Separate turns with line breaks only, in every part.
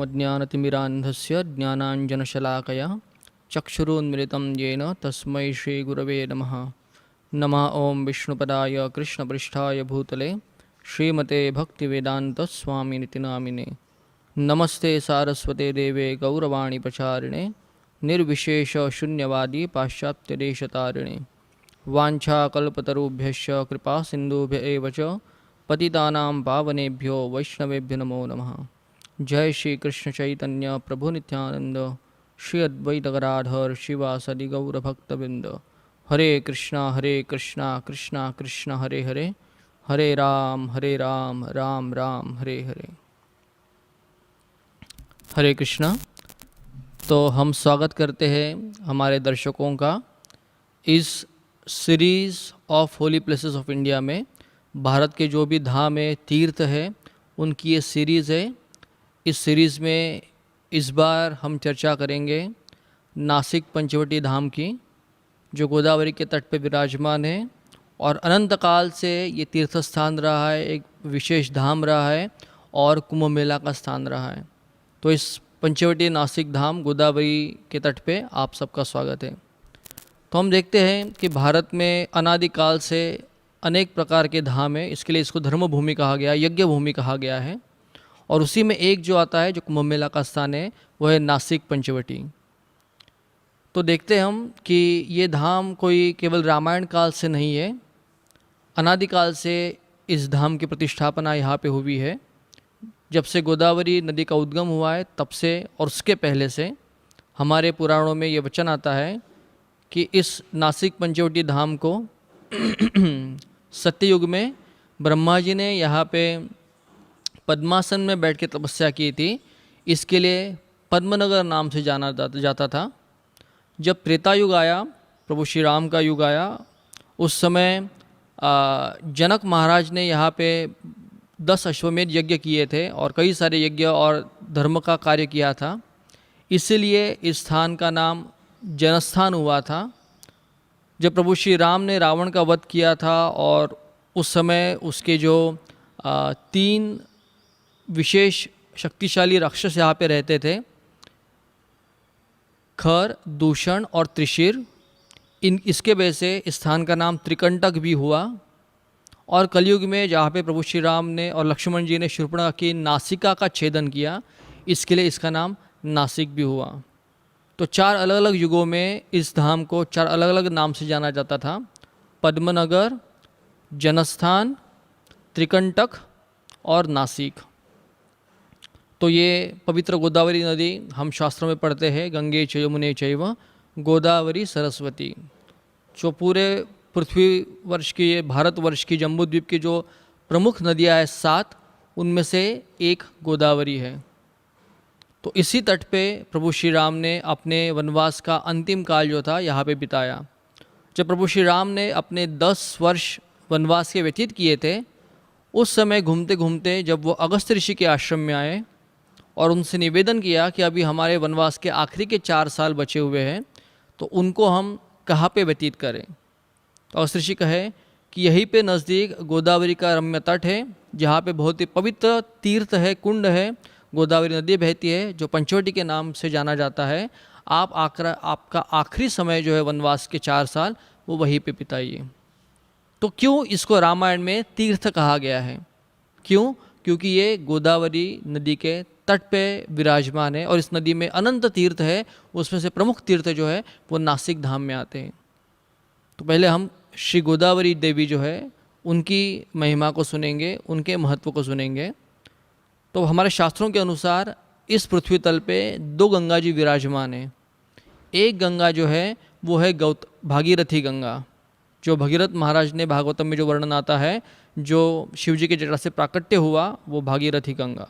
ओमज्ञानतिमिरान्धस्य ज्ञानाञ्जनशलाकया चक्षुरुन्मिलितं येन तस्मै श्रीगुरवे नमः। नमः ॐ विष्णुपदाय कृष्णपृष्ठाय भूतले श्रीमते भक्तिवेदान्तस्वामिनिति नामिने। नमस्ते सारस्वते देवे गौरवाणी प्रचारिणे निर्विशेषशून्यवादी पाश्चात्यदेशतारिणे। वाञ्छाकल्पतरुभ्यश्च कृपासिन्धुभ्य एव च पतितानां पावनेभ्यो वैष्णवेभ्यो नमो नमः। जय श्री कृष्ण चैतन्य प्रभु नित्यानंद श्री अद्वैत गदाधर शिवासदि गौरभक्तवृंद। हरे कृष्णा कृष्णा कृष्णा हरे हरे, हरे राम राम राम हरे हरे। हरे कृष्णा। तो हम स्वागत करते हैं हमारे दर्शकों का इस series of Holi places of India में। भारत के जो भी धाम है, तीर्थ है, उनकी ये सीरीज़ है। इस सीरीज़ में इस बार हम चर्चा करेंगे नासिक पंचवटी धाम की, जो गोदावरी के तट पर विराजमान है और अनंत काल से ये तीर्थ स्थान रहा है, एक विशेष धाम रहा है और कुंभ मेला का स्थान रहा है। तो इस पंचवटी नासिक धाम गोदावरी के तट पे आप सबका स्वागत है। तो हम देखते हैं कि भारत में अनादिकाल से अनेक प्रकार के धाम है, इसके लिए इसको धर्म भूमि कहा गया, यज्ञ भूमि कहा गया है। और उसी में एक जो आता है, जो कुंभ मेला का स्थान है, वह है नासिक पंचवटी। तो देखते हैं हम कि ये धाम कोई केवल रामायण काल से नहीं है, अनादिकाल से इस धाम की प्रतिष्ठापना यहाँ पे हुई है। जब से गोदावरी नदी का उद्गम हुआ है तब से, और उसके पहले से हमारे पुराणों में ये वचन आता है कि इस नासिक पंचवटी धाम को सत्ययुग में ब्रह्मा जी ने यहाँ पे पद्मासन में बैठ के तपस्या की थी। इसके लिए पद्मनगर नाम से जाना जाता था। जब त्रेता युग आया, प्रभु श्री राम का युग आया, उस समय जनक महाराज ने यहाँ पे 10 अश्वमेध यज्ञ किए थे और कई सारे यज्ञ और धर्म का कार्य किया था। इसीलिए इस स्थान का नाम जनस्थान हुआ था। जब प्रभु श्री राम ने रावण का वध किया था और उस समय उसके जो 3 विशेष शक्तिशाली राक्षस यहाँ पे रहते थे, खर, दूषण और त्रिशिर, इसके वजह से इस स्थान का नाम त्रिकंटक भी हुआ। और कलयुग में जहाँ पे प्रभु श्री राम ने और लक्ष्मण जी ने शूर्पणखा की नासिका का छेदन किया, इसके लिए इसका नाम नासिक भी हुआ। तो 4 अलग अलग युगों में इस धाम को 4 अलग अलग नाम से जाना जाता था: पद्मनगर, जनस्थान, त्रिकंटक और नासिक। तो ये पवित्र गोदावरी नदी हम शास्त्रों में पढ़ते हैं, गंगे च यमुने चैव गोदावरी सरस्वती। जो पूरे पृथ्वी वर्ष की, भारतवर्ष की, जम्बूद्वीप की जो प्रमुख नदियाँ हैं 7, उनमें से एक गोदावरी है। तो इसी तट पे प्रभु श्री राम ने अपने वनवास का अंतिम काल जो था यहाँ पे बिताया। जब प्रभु श्री राम ने अपने 10 वर्ष वनवास के व्यतीत किए थे, उस समय घूमते घूमते जब वो अगस्त ऋषि के आश्रम में आए और उनसे निवेदन किया कि अभी हमारे वनवास के आखिरी के 4 साल बचे हुए हैं, तो उनको हम कहाँ पे व्यतीत करें। तो अगस्त ऋषि कहे कि यहीं पे नज़दीक गोदावरी का रम्य तट है, जहाँ पे बहुत ही पवित्र तीर्थ है, कुंड है, गोदावरी नदी बहती है, जो पंचवटी के नाम से जाना जाता है। आपका आखिरी समय जो है वनवास के 4 साल, वो वहीं पे बिताइए। तो क्यों इसको रामायण में तीर्थ कहा गया है? क्यों? क्योंकि ये गोदावरी नदी के तट पे विराजमान है और इस नदी में अनंत तीर्थ है। उसमें से प्रमुख तीर्थ जो है वो नासिक धाम में आते हैं। तो पहले हम श्री गोदावरी देवी जो है उनकी महिमा को सुनेंगे, उनके महत्व को सुनेंगे। तो हमारे शास्त्रों के अनुसार इस पृथ्वी तल पे 2 गंगा जी विराजमान हैं। एक गंगा जो है वो है भागीरथी गंगा, जो भगीरथ महाराज ने भागवतम में जो वर्णन आता है, जो शिव जी के जटा से प्राकट्य हुआ, वो भागीरथी गंगा।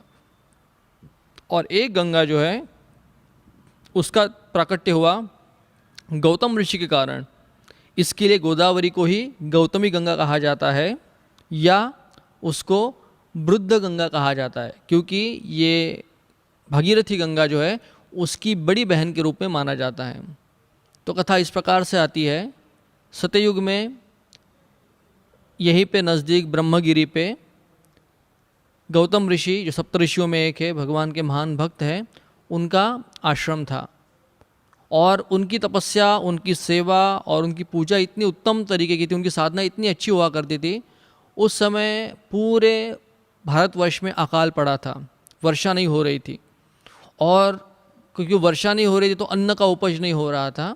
और एक गंगा जो है उसका प्राकट्य हुआ गौतम ऋषि के कारण। इसके लिए गोदावरी को ही गौतमी गंगा कहा जाता है या उसको वृद्ध गंगा कहा जाता है, क्योंकि ये भागीरथी गंगा जो है उसकी बड़ी बहन के रूप में माना जाता है। तो कथा इस प्रकार से आती है। सतयुग में यहीं पे नज़दीक ब्रह्मगिरी पे गौतम ऋषि जो सप्तऋषियों में एक है, भगवान के महान भक्त हैं, उनका आश्रम था। और उनकी तपस्या, उनकी सेवा और उनकी पूजा इतनी उत्तम तरीके की थी, उनकी साधना इतनी अच्छी हुआ करती थी। उस समय पूरे भारतवर्ष में अकाल पड़ा था, वर्षा नहीं हो रही थी। और क्योंकि वर्षा नहीं हो रही थी तो अन्न का उपज नहीं हो रहा था।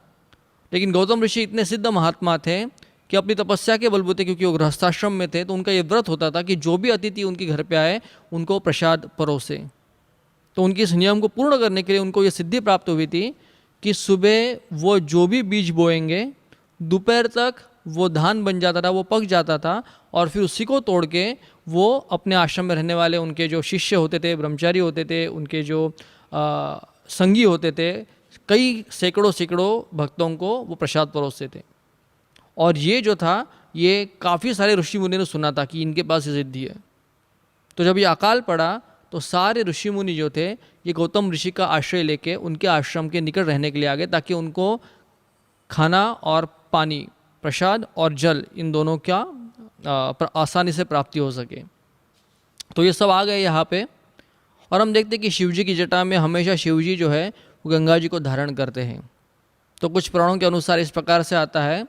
लेकिन गौतम ऋषि इतने सिद्ध महात्मा थे कि अपनी तपस्या के बलबूते, क्योंकि वो गृहस्थाश्रम में थे, तो उनका ये व्रत होता था कि जो भी अतिथि उनके घर पे आए उनको प्रसाद परोसे। तो उनके इस नियम को पूर्ण करने के लिए उनको ये सिद्धि प्राप्त हुई थी कि सुबह वो जो भी बीज बोएंगे, दोपहर तक वो धान बन जाता था, वो पक जाता था, और फिर उसी को तोड़ के वो अपने आश्रम में रहने वाले उनके जो शिष्य होते थे, ब्रह्मचारी होते थे, उनके जो संगी होते थे, कई सैकड़ों भक्तों को वो प्रसाद परोसते थे। और ये जो था, ये काफ़ी सारे ऋषि मुनि ने सुना था कि इनके पास ये सिद्धि है। तो जब ये अकाल पड़ा तो सारे ऋषि मुनि जो थे ये गौतम ऋषि का आश्रय लेके उनके आश्रम के निकट रहने के लिए आ गए, ताकि उनको खाना और पानी, प्रसाद और जल, इन दोनों का आसानी से प्राप्ति हो सके। तो ये सब आ गए यहाँ पे। और हम देखते हैं कि शिव जी की जटा में हमेशा शिव जी जो है वो गंगा जी को धारण करते हैं। तो कुछ पुराणों के अनुसार इस प्रकार से आता है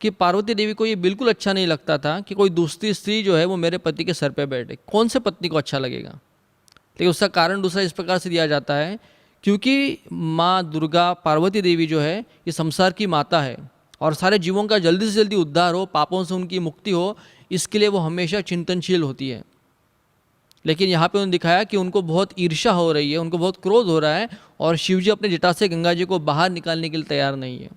कि पार्वती देवी को ये बिल्कुल अच्छा नहीं लगता था कि कोई दूसरी स्त्री जो है वो मेरे पति के सर पे बैठे। कौन से पत्नी को अच्छा लगेगा? लेकिन उसका कारण दूसरा इस प्रकार से दिया जाता है, क्योंकि माँ दुर्गा, पार्वती देवी जो है ये संसार की माता है, और सारे जीवों का जल्दी से जल्दी उद्धार हो, पापों से उनकी मुक्ति हो, इसके लिए वो हमेशा चिंतनशील होती है। लेकिन यहाँ पे उन्होंने दिखाया कि उनको बहुत ईर्ष्या हो रही है, उनको बहुत क्रोध हो रहा है, और शिव जी अपने जटा से गंगा जी को बाहर निकालने के लिए तैयार नहीं है।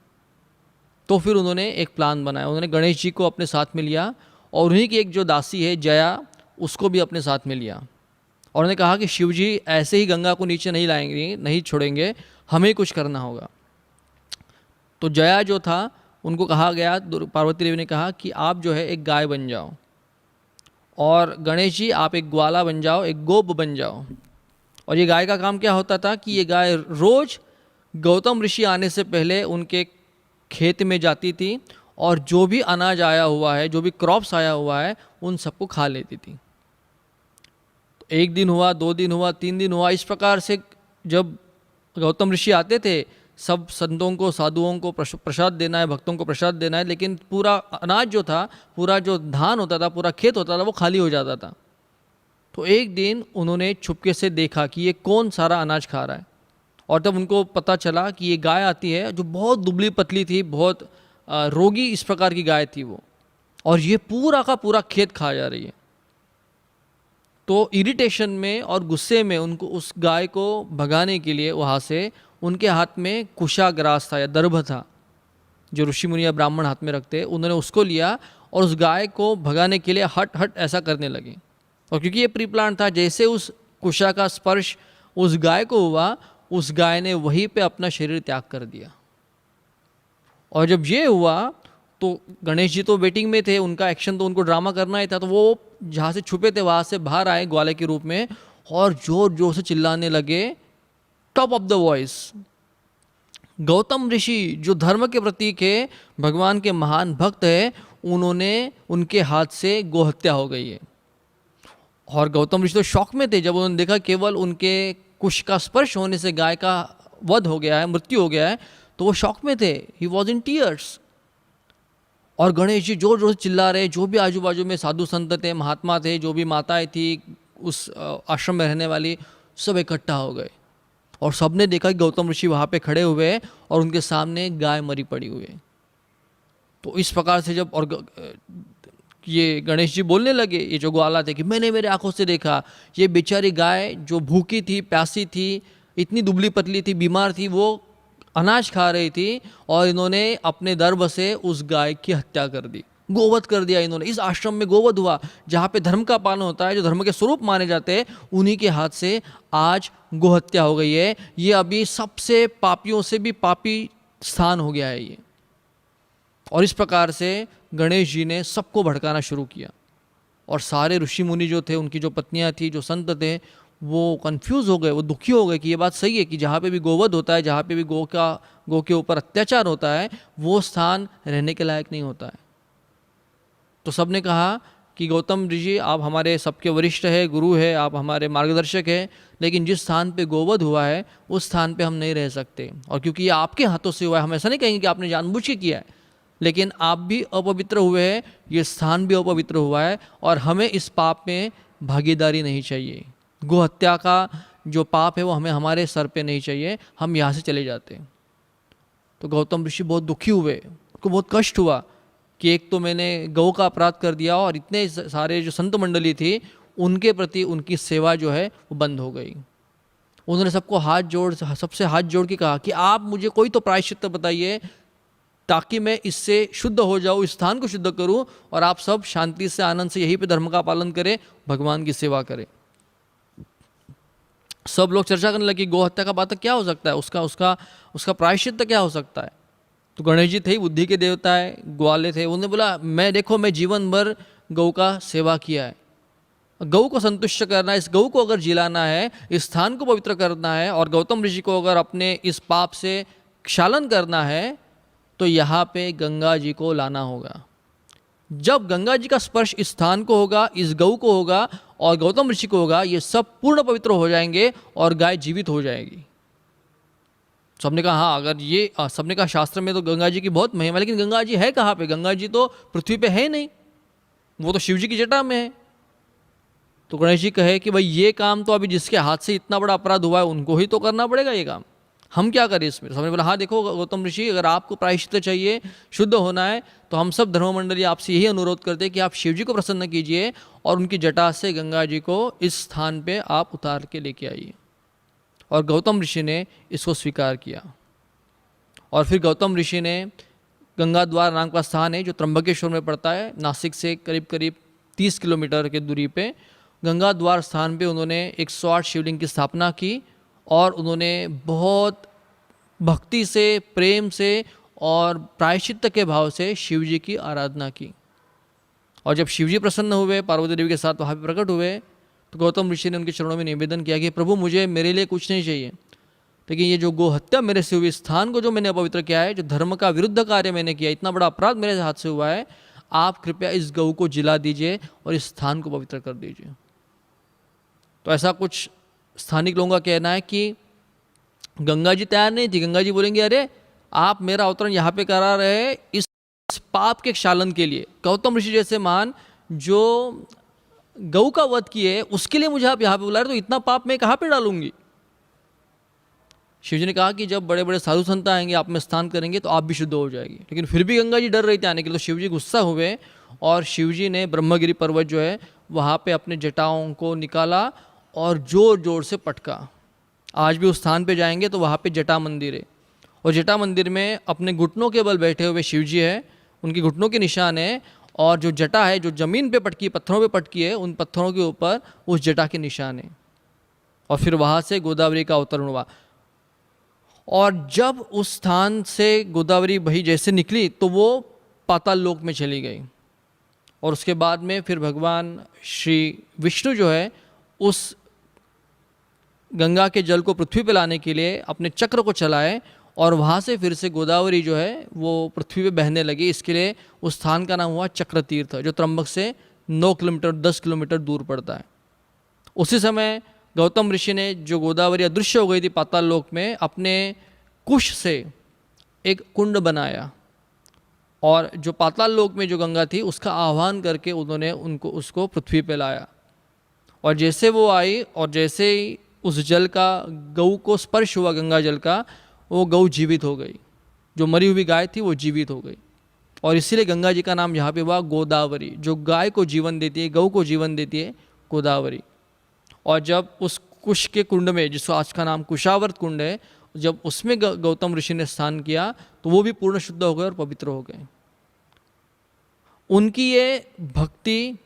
तो फिर उन्होंने एक प्लान बनाया। उन्होंने गणेश जी को अपने साथ में लिया, और उन्हीं की एक जो दासी है जया, उसको भी अपने साथ में लिया। और उन्होंने कहा कि शिव जी ऐसे ही गंगा को नीचे नहीं लाएंगे, नहीं छोड़ेंगे, हमें कुछ करना होगा। तो जया जो था, उनको कहा गया, पार्वती देवी ने कहा कि आप जो है एक गाय बन जाओ, और गणेश जी आप एक ग्वाला बन जाओ, एक गोप बन जाओ। और ये गाय का काम क्या होता था कि ये गाय रोज गौतम ऋषि आने से पहले उनके खेत में जाती थी, और जो भी अनाज आया हुआ है, जो भी क्रॉप्स आया हुआ है, उन सबको खा लेती थी। तो एक दिन हुआ, 2 दिन हुआ, 3 दिन हुआ, इस प्रकार से जब गौतम ऋषि आते थे, सब संतों को, साधुओं को प्रसाद देना है, भक्तों को प्रसाद देना है, लेकिन पूरा अनाज जो था, पूरा जो धान होता था, पूरा खेत होता था, वो खाली हो जाता था। तो एक दिन उन्होंने छुपके से देखा कि ये कौन सारा अनाज खा रहा है। और तब उनको पता चला कि ये गाय आती है जो बहुत दुबली पतली थी, बहुत रोगी इस प्रकार की गाय थी वो, और ये पूरा का पूरा खेत खा जा रही है। तो इरिटेशन में और गुस्से में उनको उस गाय को भगाने के लिए वहाँ से उनके हाथ में कुशाग्रास था या दर्भ था, जो ऋषि मुनि या ब्राह्मण हाथ में रखते, उन्होंने उसको लिया और उस गाय को भगाने के लिए हट हट ऐसा करने लगे। और क्योंकि ये प्री प्लान था, जैसे उस कुशा का स्पर्श उस गाय को हुआ, उस गाय ने वहीं पे अपना शरीर त्याग कर दिया। और जब ये हुआ तो गणेश जी तो वेटिंग में थे, उनका एक्शन तो उनको ड्रामा करना ही था। तो वो जहाँ से छुपे थे वहाँ से बाहर आए ग्वाले के रूप में, और जोर जोर से चिल्लाने लगे, top of the voice, Gautam ऋषि जो धर्म के प्रतीक है, भगवान के महान भक्त है, उन्होंने, उनके हाथ से गोहत्या हो गई है। और गौतम ऋषि तो शॉक में थे जब उन्होंने देखा केवल उनके कुश का स्पर्श होने से गाय का वध हो गया है, मृत्यु हो गया है। तो वो शॉक में थे, ही वॉज इन टीयर्स। और गणेश जी जोर जोर से चिल्ला रहे, जो भी आजू बाजू में साधु संत थे, महात्मा थे, जो भी माताएं थी उस आश्रम में रहने वाली, सब इकट्ठा हो गए। और सबने देखा कि गौतम ऋषि वहाँ पे खड़े हुए हैं और उनके सामने गाय मरी पड़ी हुई है। तो इस प्रकार से जब और ये गणेश जी बोलने लगे, ये जो ग्वाला थे, कि मैंने मेरे आंखों से देखा, ये बेचारी गाय जो भूखी थी, प्यासी थी, इतनी दुबली पतली थी, बीमार थी, वो अनाज खा रही थी, और इन्होंने अपने दर्भ से उस गाय की हत्या कर दी, गोवध कर दिया इन्होंने। इस आश्रम में गोवध हुआ, जहाँ पे धर्म का पालन होता है, जो धर्म के स्वरूप माने जाते हैं, उन्हीं के हाथ से आज गोहत्या हो गई है। ये अभी सबसे पापियों से भी पापी स्थान हो गया है ये। और इस प्रकार से गणेश जी ने सबको भड़काना शुरू किया, और सारे ऋषि मुनि जो थे, उनकी जो पत्नियां थी, जो संत थे, वो कंफ्यूज हो गए, वो दुखी हो गए कि ये बात सही है कि जहाँ पे भी गोवध होता है, जहाँ पे भी गो के ऊपर अत्याचार होता है, वो स्थान रहने के लायक नहीं होता है। तो सबने कहा कि गौतम ऋषि आप हमारे सबके वरिष्ठ है, गुरु है, आप हमारे मार्गदर्शक हैं, लेकिन जिस स्थान पे गोवध हुआ है उस स्थान पे हम नहीं रह सकते। और क्योंकि ये आपके हाथों से हुआ है, हम ऐसा नहीं कहेंगे कि आपने जानबूझ के किया है, लेकिन आप भी अपवित्र हुए हैं, ये स्थान भी अपवित्र हुआ है, और हमें इस पाप में भागीदारी नहीं चाहिए। गो हत्या का जो पाप है वो हमें हमारे सर पे नहीं चाहिए, हम यहाँ से चले जाते। तो गौतम ऋषि बहुत दुखी हुए, उनको बहुत कष्ट हुआ कि एक तो मैंने गौ का अपराध कर दिया और इतने सारे जो संत मंडली थी उनके प्रति उनकी सेवा जो है वो बंद हो गई। उन्होंने सबसे हाथ जोड़ के कहा कि आप मुझे कोई तो प्रायश्चित्त बताइए ताकि मैं इससे शुद्ध हो जाऊँ, इस स्थान को शुद्ध करूँ, और आप सब शांति से आनंद से यहीं पे धर्म का पालन करें, भगवान की सेवा करें। सब लोग चर्चा करने लगे गौ हत्या का बात क्या हो सकता है, उसका प्रायश्चित्त क्या हो सकता है। तो गणेश जी थे, बुद्धि के देवता है, ग्वाले थे, उन्होंने बोला मैं जीवन भर गौ का सेवा किया है, गौ को संतुष्ट करना है, इस गौ को अगर जिलाना है, इस स्थान को पवित्र करना है, और गौतम ऋषि को अगर अपने इस पाप से क्षालन करना है, तो यहाँ पे गंगा जी को लाना होगा। जब गंगा जी का स्पर्श इस स्थान को होगा, इस गौ को होगा और गौतम ऋषि को होगा, ये सब पूर्ण पवित्र हो जाएंगे और गाय जीवित हो जाएगी। सबने कहा हाँ, अगर ये सबने कहा शास्त्र में तो गंगा जी की बहुत महिमा, लेकिन गंगा जी है कहाँ पे? गंगा जी तो पृथ्वी पे है नहीं, वो तो शिव जी की जटा में है। तो गणेश जी कहे कि भाई ये काम तो अभी जिसके हाथ से इतना बड़ा अपराध हुआ है उनको ही तो करना पड़ेगा ये काम, हम क्या करें इसमें। सबने बोला हाँ देखो गौतम ऋषि, अगर आपको प्रायश्चित्त चाहिए, शुद्ध होना है, तो हम सब धर्ममंडली आपसे यही अनुरोध करते हैं कि आप शिव जी को प्रसन्न कीजिए और उनकी जटा से गंगा जी को इस स्थान पे आप उतार के लेके आइए। और गौतम ऋषि ने इसको स्वीकार किया। और फिर गौतम ऋषि ने गंगा द्वार नाम का स्थान है जो त्र्यंबकेश्वर में पड़ता है, नासिक से करीब करीब 30 किलोमीटर के दूरी पे, गंगा द्वार स्थान पे उन्होंने 108 शिवलिंग की स्थापना की और उन्होंने बहुत भक्ति से, प्रेम से और प्रायश्चित्त के भाव से शिव जी की आराधना की। और जब शिव जी प्रसन्न हुए, पार्वती देवी के साथ वहाँ पे प्रकट हुए, तो गौतम ऋषि ने उनके चरणों में निवेदन किया कि प्रभु मुझे मेरे लिए कुछ नहीं चाहिए, लेकिन ये जो गो हत्या मेरे से हुई, स्थान को जो मैंने अपवित्र किया है, जो धर्म का विरुद्ध कार्य मैंने किया, इतना बड़ा अपराध मेरे हाथ से हुआ है, आप कृपया इस गऊ को जिला दीजिए और इस स्थान को पवित्र कर दीजिए। तो ऐसा कुछ स्थानिक लोगों का कहना है कि गंगा जी तैयार नहीं थी। गंगा जी बोलेंगे अरे आप मेरा अवतरण यहाँ पे करा रहे हैं इस पाप के क्षालन के लिए। गौतम ऋषि जैसे महान जो गऊ का वध किए उसके लिए मुझे आप यहाँ पे बुला रहे, तो इतना पाप मैं कहाँ पे डालूंगी। शिव जी ने कहा कि जब बड़े बड़े साधु संत आएंगे, आप में स्नान करेंगे तो आप भी शुद्ध हो जाएगी। लेकिन फिर भी गंगा जी डर रही थी आने के लिए, तो शिव जी गुस्सा हुए और शिव जी ने ब्रह्मगिरी पर्वत जो है वहाँ पे अपने जटाओं को निकाला और जोर जोर से पटका। आज भी उस स्थान पे जाएंगे तो वहाँ पे जटा मंदिर है, और जटा मंदिर में अपने घुटनों के बल बैठे हुए शिव जी है, उनकी घुटनों के निशान है, और जो जटा है जो जमीन पे पटकी, पत्थरों पे पटकी है, उन पत्थरों के ऊपर उस जटा के निशान है। और फिर वहाँ से गोदावरी का अवतरण हुआ। और जब उस स्थान से गोदावरी बही जैसे निकली तो वो पाताल लोक में चली गई। और उसके बाद में फिर भगवान श्री विष्णु जो है उस गंगा के जल को पृथ्वी पर लाने के लिए अपने चक्र को चलाए, और वहाँ से फिर से गोदावरी जो है वो पृथ्वी पे बहने लगी। इसके लिए उस स्थान का नाम हुआ चक्र तीर्थ, जो त्र्यंबक से 9 किलोमीटर 10 किलोमीटर दूर पड़ता है। उसी समय गौतम ऋषि ने, जो गोदावरी अदृश्य हो गई थी पाताल लोक में, अपने कुश से एक कुंड बनाया, और जो पाताल लोक में जो गंगा थी उसका आह्वान करके उन्होंने उसको पृथ्वी पे लाया। और जैसे वो आई और जैसे ही उस जल का गऊ को स्पर्श हुआ, गंगा जल का, वो गऊ जीवित हो गई। जो मरी हुई गाय थी वो जीवित हो गई। और इसीलिए गंगा जी का नाम यहाँ पे हुआ गोदावरी, जो गाय को जीवन देती है, गऊ को जीवन देती है, गोदावरी। और जब उस कुश के कुंड में, जिसको आज का नाम कुशावर्त कुंड है, जब उसमें गौतम ऋषि ने स्नान किया तो वो भी पूर्ण शुद्ध हो गए और पवित्र हो गए। उनकी ये भक्ति,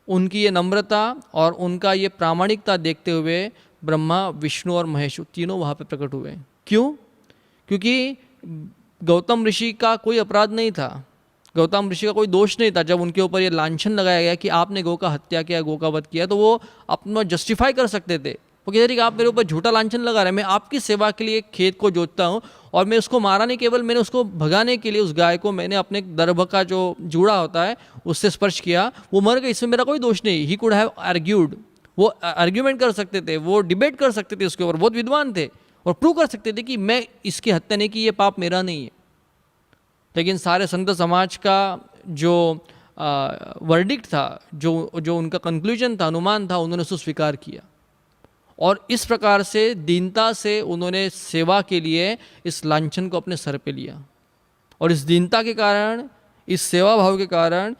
उनकी ये नम्रता और उनका ये प्रामाणिकता देखते हुए ब्रह्मा, विष्णु और महेश तीनों वहाँ पे प्रकट हुए। क्यों? क्योंकि गौतम ऋषि का कोई अपराध नहीं था, गौतम ऋषि का कोई दोष नहीं था। जब उनके ऊपर ये लांछन लगाया गया कि आपने गौ का हत्या किया, गौ का वध किया, तो वो अपना जस्टिफाई कर सकते थे वो कहते थे कि आप मेरे ऊपर झूठा लांछन लगा रहे हैं, मैं आपकी सेवा के लिए खेत को जोतता हूँ और मैं उसको मारा नहीं, केवल मैंने उसको भगाने के लिए उस गाय को मैंने अपने दर्भ का जो जूड़ा होता है उससे स्पर्श किया, वो मर गई, इसमें मेरा कोई दोष नहीं। ही कुड हैव आर्ग्यूड, वो आर्ग्यूमेंट कर सकते थे, वो डिबेट कर सकते थे उसके ऊपर, बहुत विद्वान थे और प्रूव कर सकते थे कि मैं इसकी हत्या नहीं की, ये पाप मेरा नहीं है। लेकिन सारे संत समाज का जो वर्डिक्ट था, जो उनका कंक्लूजन था, अनुमान था, उन्होंने उसको स्वीकार किया और इस प्रकार से दीनता से उन्होंने सेवा के लिए इस लांछन को अपने सर पे लिया। और इस दीनता के कारण, इस सेवा भाव के कारण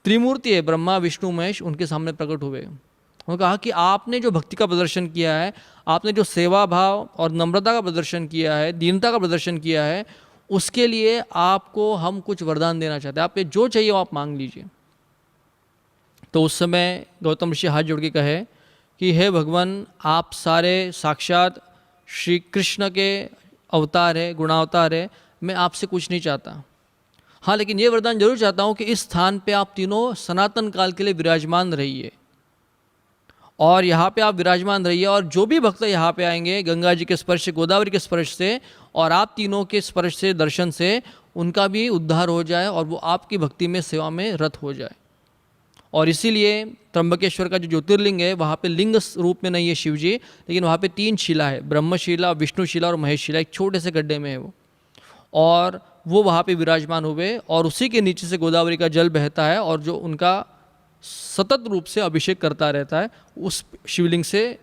त्रिमूर्ति है, ब्रह्मा विष्णु महेश, उनके सामने प्रकट हुए। उन्होंने कहा कि आपने जो भक्ति का प्रदर्शन किया है, आपने जो सेवा भाव और नम्रता का प्रदर्शन किया है, दीनता का प्रदर्शन किया है, उसके लिए आपको हम कुछ वरदान देना चाहते हैं, आपको जो चाहिए वो आप मांग लीजिए। तो उस समय गौतम ऋषि हाथ जोड़ के कहे कि हे भगवान, आप सारे साक्षात श्री कृष्ण के अवतार है, गुणावतार है, मैं आपसे कुछ नहीं चाहता। हाँ, लेकिन ये वरदान जरूर चाहता हूँ कि इस स्थान पे आप तीनों सनातन काल के लिए विराजमान रहिए और यहाँ पे आप विराजमान रहिए और जो भी भक्त यहाँ पे आएंगे गंगा जी के स्पर्श से, गोदावरी के स्पर्श से और आप तीनों के स्पर्श से, दर्शन से, उनका भी उद्धार हो जाए और वो आपकी भक्ति में, सेवा में रत हो जाए। और इसीलिए त्र्यंबकेश्वर का जो ज्योतिर्लिंग है, वहाँ पे लिंग रूप में नहीं है शिव जी, लेकिन वहाँ पे 3 शिला है, ब्रह्मशिला, विष्णुशिला और महेशशिला, एक छोटे से गड्ढे में है वो, और वो वहाँ पे विराजमान हुए और उसी के नीचे से गोदावरी का जल बहता है और जो उनका सतत रूप से अभिषेक करता रहता है, उस शिवलिंग से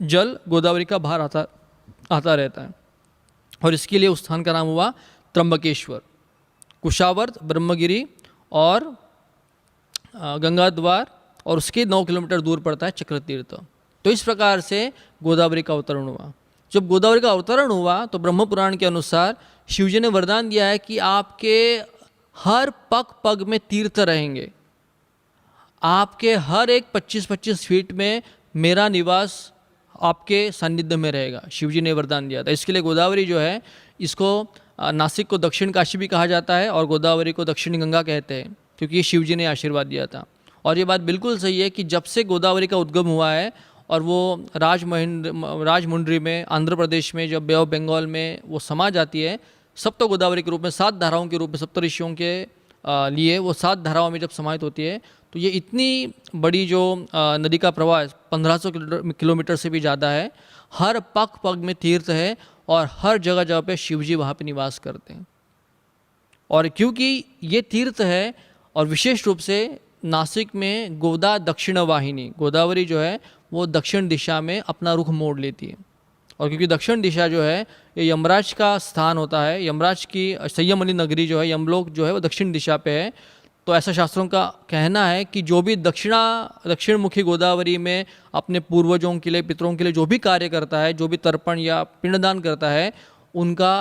जल गोदावरी का बाहर आता रहता है। और इसके लिए उस स्थान का नाम हुआ त्र्यंबकेश्वर। कुशावर्त, ब्रह्मगिरी और गंगा द्वार, और उसके 9 किलोमीटर दूर पड़ता है चक्रतीर्थ। तो इस प्रकार से गोदावरी का अवतरण हुआ। जब गोदावरी का अवतरण हुआ तो ब्रह्म पुराण के अनुसार शिवजी ने वरदान दिया है कि आपके हर पग पग में तीर्थ रहेंगे, आपके हर एक 25-25 फीट में मेरा निवास आपके सानिध्य में रहेगा। शिवजी ने वरदान दिया था। इसके लिए गोदावरी जो है, इसको नासिक को दक्षिण काशी भी कहा जाता है और गोदावरी को दक्षिण गंगा कहते हैं, क्योंकि ये शिवजी ने आशीर्वाद दिया था। और ये बात बिल्कुल सही है कि जब से गोदावरी का उद्गम हुआ है और वो राजमुंड्री में, आंध्र प्रदेश में, जब बे ऑफ बंगाल में वो समा जाती है, सप्त गोदावरी के रूप में, 7 धाराओं के रूप में, सप्त ऋषियों के लिए वो 7 धाराओं में जब समाहित होती है, तो ये इतनी बड़ी जो नदी का प्रवाह 1500 किलोमीटर से भी ज़्यादा है, हर पग पग में तीर्थ है और हर जगह जगह पे शिवजी वहाँ पे निवास करते हैं। और क्योंकि ये तीर्थ है और विशेष रूप से नासिक में गोदा दक्षिण वाहिनी, गोदावरी जो है वो दक्षिण दिशा में अपना रुख मोड़ लेती है। और क्योंकि दक्षिण दिशा जो है ये यमराज का स्थान होता है, यमराज की संयमनी नगरी जो है, यमलोक जो है वो दक्षिण दिशा पे है, तो ऐसा शास्त्रों का कहना है कि जो भी दक्षिण मुखी गोदावरी में अपने पूर्वजों के लिए, पितरों के लिए जो भी कार्य करता है, जो भी तर्पण या पिंडदान करता है, उनका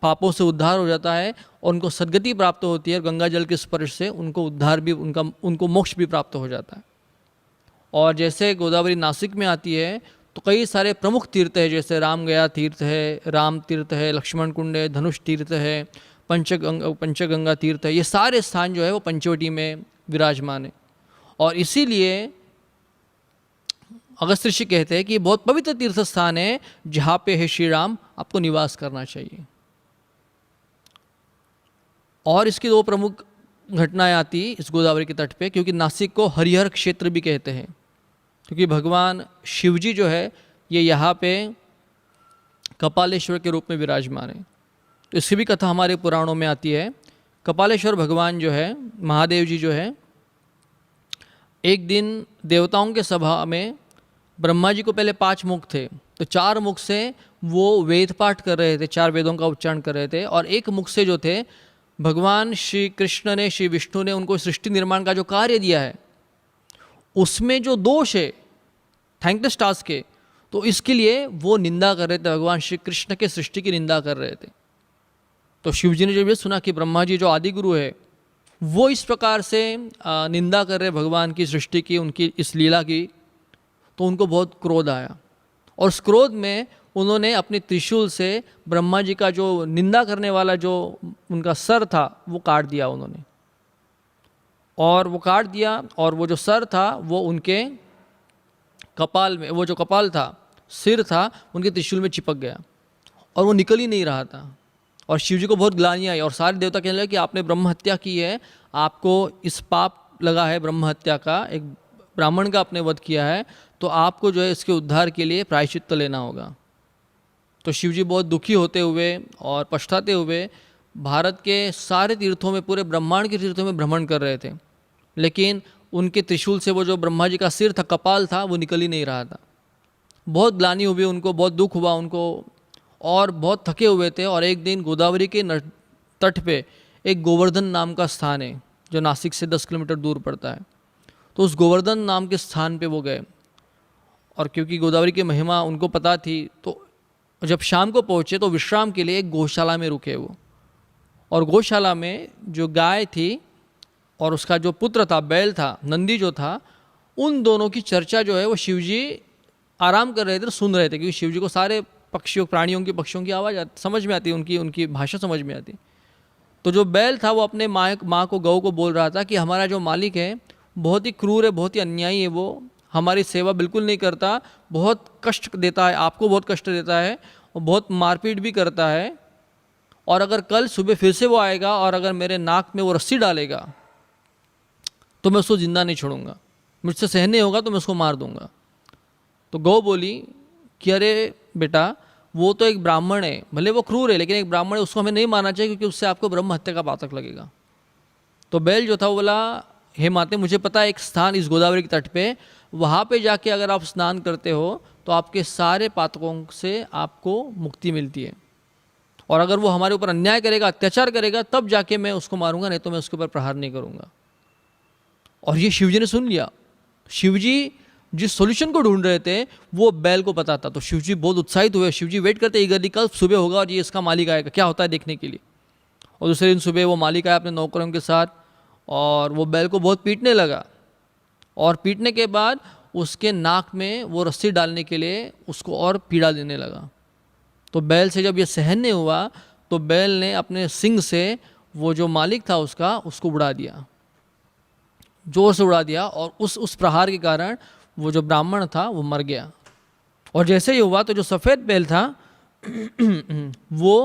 पापों से उद्धार हो जाता है और उनको सद्गति प्राप्त होती है। गंगा जल के स्पर्श से उनको उद्धार भी, उनको मोक्ष भी प्राप्त हो जाता है। और जैसे गोदावरी नासिक में आती है तो कई सारे प्रमुख तीर्थ है, जैसे रामगया तीर्थ है, राम तीर्थ है, लक्ष्मण कुंड है, धनुष तीर्थ है, पंचगंगा तीर्थ है। ये सारे स्थान जो है वो पंचवटी में विराजमान है। और इसीलिए अगस्त्य ऋषि कहते हैं कि ये बहुत पवित्र तीर्थ स्थान है जहाँ पे है श्री राम, आपको निवास करना चाहिए। और इसकी 2 प्रमुख घटनाएं आती इस गोदावरी के तट पे, क्योंकि नासिक को हरिहर क्षेत्र भी कहते हैं, क्योंकि भगवान शिवजी जो है ये यहाँ पे कपालेश्वर के रूप में विराजमान है। तो इसकी भी कथा हमारे पुराणों में आती है। कपालेश्वर भगवान जो है, महादेव जी जो है, एक दिन देवताओं के सभा में ब्रह्मा जी को पहले 5 मुख थे, तो 4 मुख से वो वेद पाठ कर रहे थे, 4 वेदों का उच्चारण कर रहे थे, और एक मुख से जो थे भगवान श्री कृष्ण ने, श्री विष्णु ने उनको सृष्टि निर्माण का जो कार्य दिया है उसमें जो दोष है थैंकलेस टास्क के, तो इसके लिए वो निंदा कर रहे थे, भगवान श्री कृष्ण के सृष्टि की निंदा कर रहे थे। तो शिव जी ने जब ये सुना कि ब्रह्मा जी जो आदि गुरु है वो इस प्रकार से निंदा कर रहे भगवान की सृष्टि की, उनकी इस लीला की, तो उनको बहुत क्रोध आया और उस क्रोध में उन्होंने अपने त्रिशूल से ब्रह्मा जी का जो निंदा करने वाला जो उनका सर था वो काट दिया उन्होंने, और वो काट दिया, और वो जो सर था वो उनके कपाल में, वो जो कपाल था सिर था उनके त्रिशूल में चिपक गया और वो निकल ही नहीं रहा था। और शिव जी को बहुत ग्लानि आई और सारे देवता कहने लगे कि आपने ब्रह्म हत्या की है, आपको इस पाप लगा है ब्रह्म हत्या का, एक ब्राह्मण का आपने वध किया है, तो आपको जो है इसके उद्धार के लिए प्रायश्चित्त लेना होगा। तो शिव जी बहुत दुखी होते हुए और पछताते हुए भारत के सारे तीर्थों में, पूरे ब्रह्मांड के तीर्थों में भ्रमण कर रहे थे, लेकिन उनके त्रिशूल से वो जो ब्रह्मा जी का सिर था, कपाल था, वो निकल ही नहीं रहा था। बहुत ग्लानि हुई उनको, बहुत दुख हुआ उनको और बहुत थके हुए थे। और एक दिन गोदावरी के तट पे एक गोवर्धन नाम का स्थान है जो नासिक से 10 किलोमीटर दूर पड़ता है। तो उस गोवर्धन नाम के स्थान पे वो गए और क्योंकि गोदावरी की महिमा उनको पता थी, तो जब शाम को पहुँचे तो विश्राम के लिए एक गौशाला में रुके वो। और गौशाला में जो गाय थी और उसका जो पुत्र था, बैल था, नंदी जो था, उन दोनों की चर्चा जो है वो शिवजी आराम कर रहे थे, सुन रहे थे, क्योंकि शिवजी को सारे पक्षियों, प्राणियों की, पक्षियों की आवाज़ समझ में आती, उनकी भाषा समझ में आती। तो जो बैल था वो अपने माँ को, गौ को बोल रहा था कि हमारा जो मालिक है बहुत ही क्रूर है, बहुत ही अन्यायी है, वो हमारी सेवा बिल्कुल नहीं करता, बहुत कष्ट देता है, आपको बहुत कष्ट देता है और बहुत मारपीट भी करता है। और अगर कल सुबह फिर से वो आएगा और अगर मेरे नाक में वो रस्सी डालेगा तो मैं उसको ज़िंदा नहीं छोड़ूंगा, मुझसे सहन नहीं होगा तो मैं उसको मार दूंगा। तो गौ बोली कि अरे बेटा, वो तो एक ब्राह्मण है, भले वो क्रूर है लेकिन एक ब्राह्मण है, उसको हमें नहीं मारना चाहिए क्योंकि उससे आपको ब्रह्म हत्या का पातक लगेगा। तो बैल जो था वो बोला, हे माते, मुझे पता है एक स्थान इस गोदावरी के तट पे, वहाँ पे जाके अगर आप स्नान करते हो तो आपके सारे पातकों से आपको मुक्ति मिलती है, और अगर वो हमारे ऊपर अन्याय करेगा, अत्याचार करेगा, तब जाके मैं उसको मारूंगा, नहीं तो मैं उसके ऊपर प्रहार नहीं करूंगा। और ये शिवजी ने सुन लिया। शिवजी जिस सॉल्यूशन को ढूंढ रहे थे वो बैल को पता था, तो शिवजी बहुत उत्साहित हुए। शिवजी वेट करते ईगरली, कल सुबह होगा और ये इसका मालिक आएगा, क्या होता है देखने के लिए। और दूसरे दिन सुबह वो मालिक आया अपने नौकरों के साथ और वो बैल को बहुत पीटने लगा, और पीटने के बाद उसके नाक में वो रस्सी डालने के लिए उसको और पीड़ा देने लगा। तो बैल से जब ये सहन नहीं हुआ तो बैल ने अपने सिंग से वो जो मालिक था उसका, उसको उड़ा दिया, जोर से उड़ा दिया, और उस प्रहार के कारण वो जो ब्राह्मण था वो मर गया। और जैसे ही हुआ तो जो सफ़ेद बैल था वो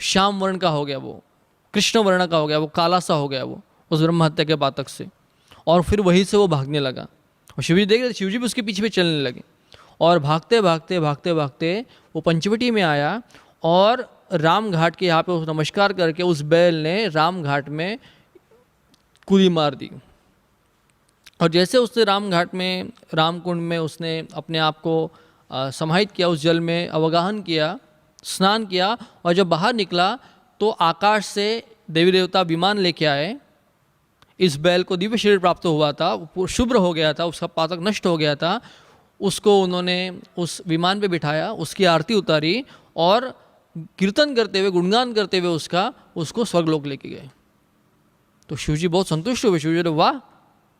श्याम वर्ण का हो गया, वो कृष्ण वर्ण का हो गया, वो काला सा हो गया वो उस ब्रह्म हत्या के पातक से। और फिर वहीं से वो भागने लगा और शिवजी देख रहे थे, शिवजी भी उसके पीछे चलने लगे और भागते भागते भागते भागते वो पंचवटी में आया और राम घाट के यहाँ पे उस नमस्कार करके उस बैल ने राम घाट में कुली मार दी। और जैसे उसने राम घाट में, राम कुंड में उसने अपने आप को समाहित किया, उस जल में अवगाहन किया, स्नान किया, और जब बाहर निकला तो आकाश से देवी देवता विमान लेके आए। इस बैल को दिव्य शरीर प्राप्त हुआ था, वो शुभ्र हो गया था, उसका पातक नष्ट हो गया था, उसको उन्होंने उस विमान पे बिठाया, उसकी आरती उतारी और कीर्तन करते हुए, गुणगान करते हुए उसको स्वर्गलोक लेके गए। तो शिवजी बहुत संतुष्ट हुए। शिवजी ने, वाह,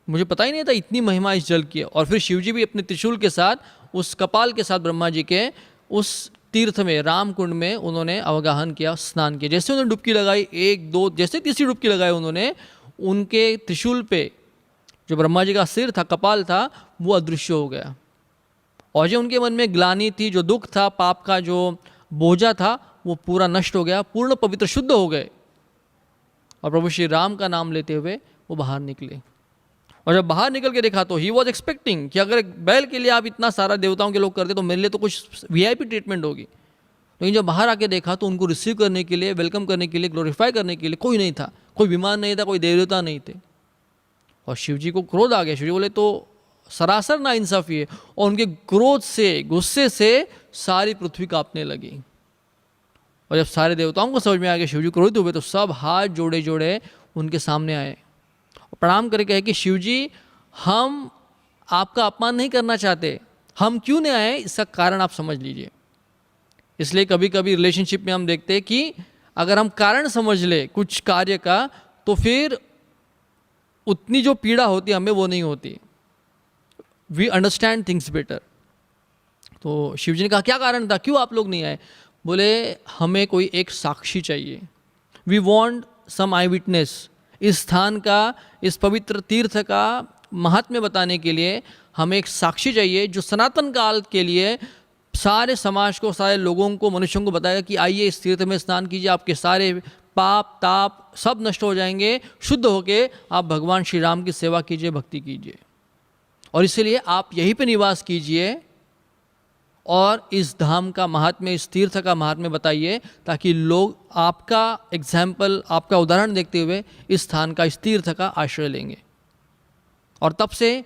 मुझे पता ही नहीं था इतनी महिमा इस जल की है। और फिर शिवजी भी अपने त्रिशूल के साथ, उस कपाल के साथ ब्रह्मा जी के उस तीर्थ में, राम कुंड में उन्होंने अवगाहन किया, स्नान किया। जैसे उन्होंने डुबकी लगाई, एक दो, जैसे तीसरी डुबकी लगाई उन्होंने, उनके त्रिशूल पे जो ब्रह्मा जी का सिर था, कपाल था, वो अदृश्य हो गया। और जो उनके मन में ग्लानि थी, जो दुख था, पाप का जो बोझा था, वो पूरा नष्ट हो गया, पूर्ण पवित्र शुद्ध हो गए और प्रभु श्री राम का नाम लेते हुए वो बाहर निकले। और जब बाहर निकल के देखा तो ही वॉज एक्सपेक्टिंग कि अगर एक बैल के लिए आप इतना सारा देवताओं के लोग करते तो मेरे लिए तो कुछ वीआईपी ट्रीटमेंट होगी। लेकिन जब बाहर आके देखा तो उनको रिसीव करने के लिए, वेलकम करने के लिए, ग्लोरीफाई करने के लिए कोई नहीं था, कोई विमान नहीं था, कोई देवता नहीं थे। और शिवजी को क्रोध आ गया। शिवजी बोले तो सरासर ना इंसाफी है, और उनके क्रोध से, गुस्से से सारी पृथ्वी कांपने लगी। और जब सारे देवताओं को समझ में आ गया शिवजी क्रोधित हुए तो सब हाथ जोड़े जोड़े उनके सामने आए, प्रणाम करके कहे कि शिवजी, हम आपका अपमान नहीं करना चाहते, हम क्यों नहीं आए इसका कारण आप समझ लीजिए। इसलिए कभी कभी रिलेशनशिप में हम देखते हैं कि अगर हम कारण समझ ले कुछ कार्य का तो फिर उतनी जो पीड़ा होती है हमें वो नहीं होती, वी अंडरस्टैंड थिंग्स बेटर। तो शिवजी ने कहा क्या कारण था, क्यों आप लोग नहीं आए? बोले हमें कोई एक साक्षी चाहिए, we want some eyewitness, इस स्थान का, इस पवित्र तीर्थ का महात्म्य बताने के लिए हमें एक साक्षी चाहिए जो सनातन काल के लिए सारे समाज को, सारे लोगों को, मनुष्यों को बताएगा कि आइए इस तीर्थ में स्नान कीजिए, आपके सारे पाप ताप सब नष्ट हो जाएंगे, शुद्ध होके आप भगवान श्री राम की सेवा कीजिए, भक्ति कीजिए। और इसीलिए आप यहीं पे निवास कीजिए और इस धाम का महात्म्य, इस तीर्थ का महात्म्य बताइए, ताकि लोग आपका एग्जाम्पल, आपका उदाहरण देखते हुए इस स्थान का, इस तीर्थ का आश्रय लेंगे। और तब से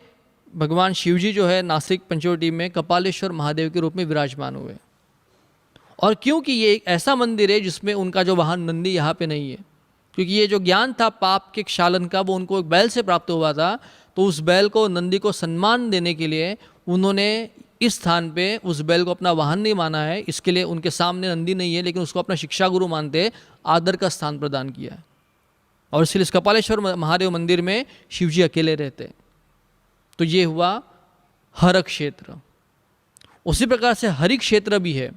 भगवान शिवजी जो है नासिक पंचवटी में कपालेश्वर महादेव के रूप में विराजमान हुए। और क्योंकि ये एक ऐसा मंदिर है जिसमें उनका जो वाहन नंदी यहाँ पे नहीं है, क्योंकि ये जो ज्ञान था पाप के क्षालन का वो उनको एक बैल से प्राप्त हुआ था, तो उस बैल को, नंदी को सम्मान देने के लिए उन्होंने इस स्थान पे उस बैल को अपना वाहन नहीं माना है। इसके लिए उनके सामने नंदी नहीं है, लेकिन उसको अपना शिक्षा गुरु मानते आदर का स्थान प्रदान किया है। और इसलिए इस कपालेश्वर महादेव मंदिर में शिवजी अकेले रहते हैं। तो ये हुआ हर क्षेत्र। उसी प्रकार से हरि क्षेत्र भी है।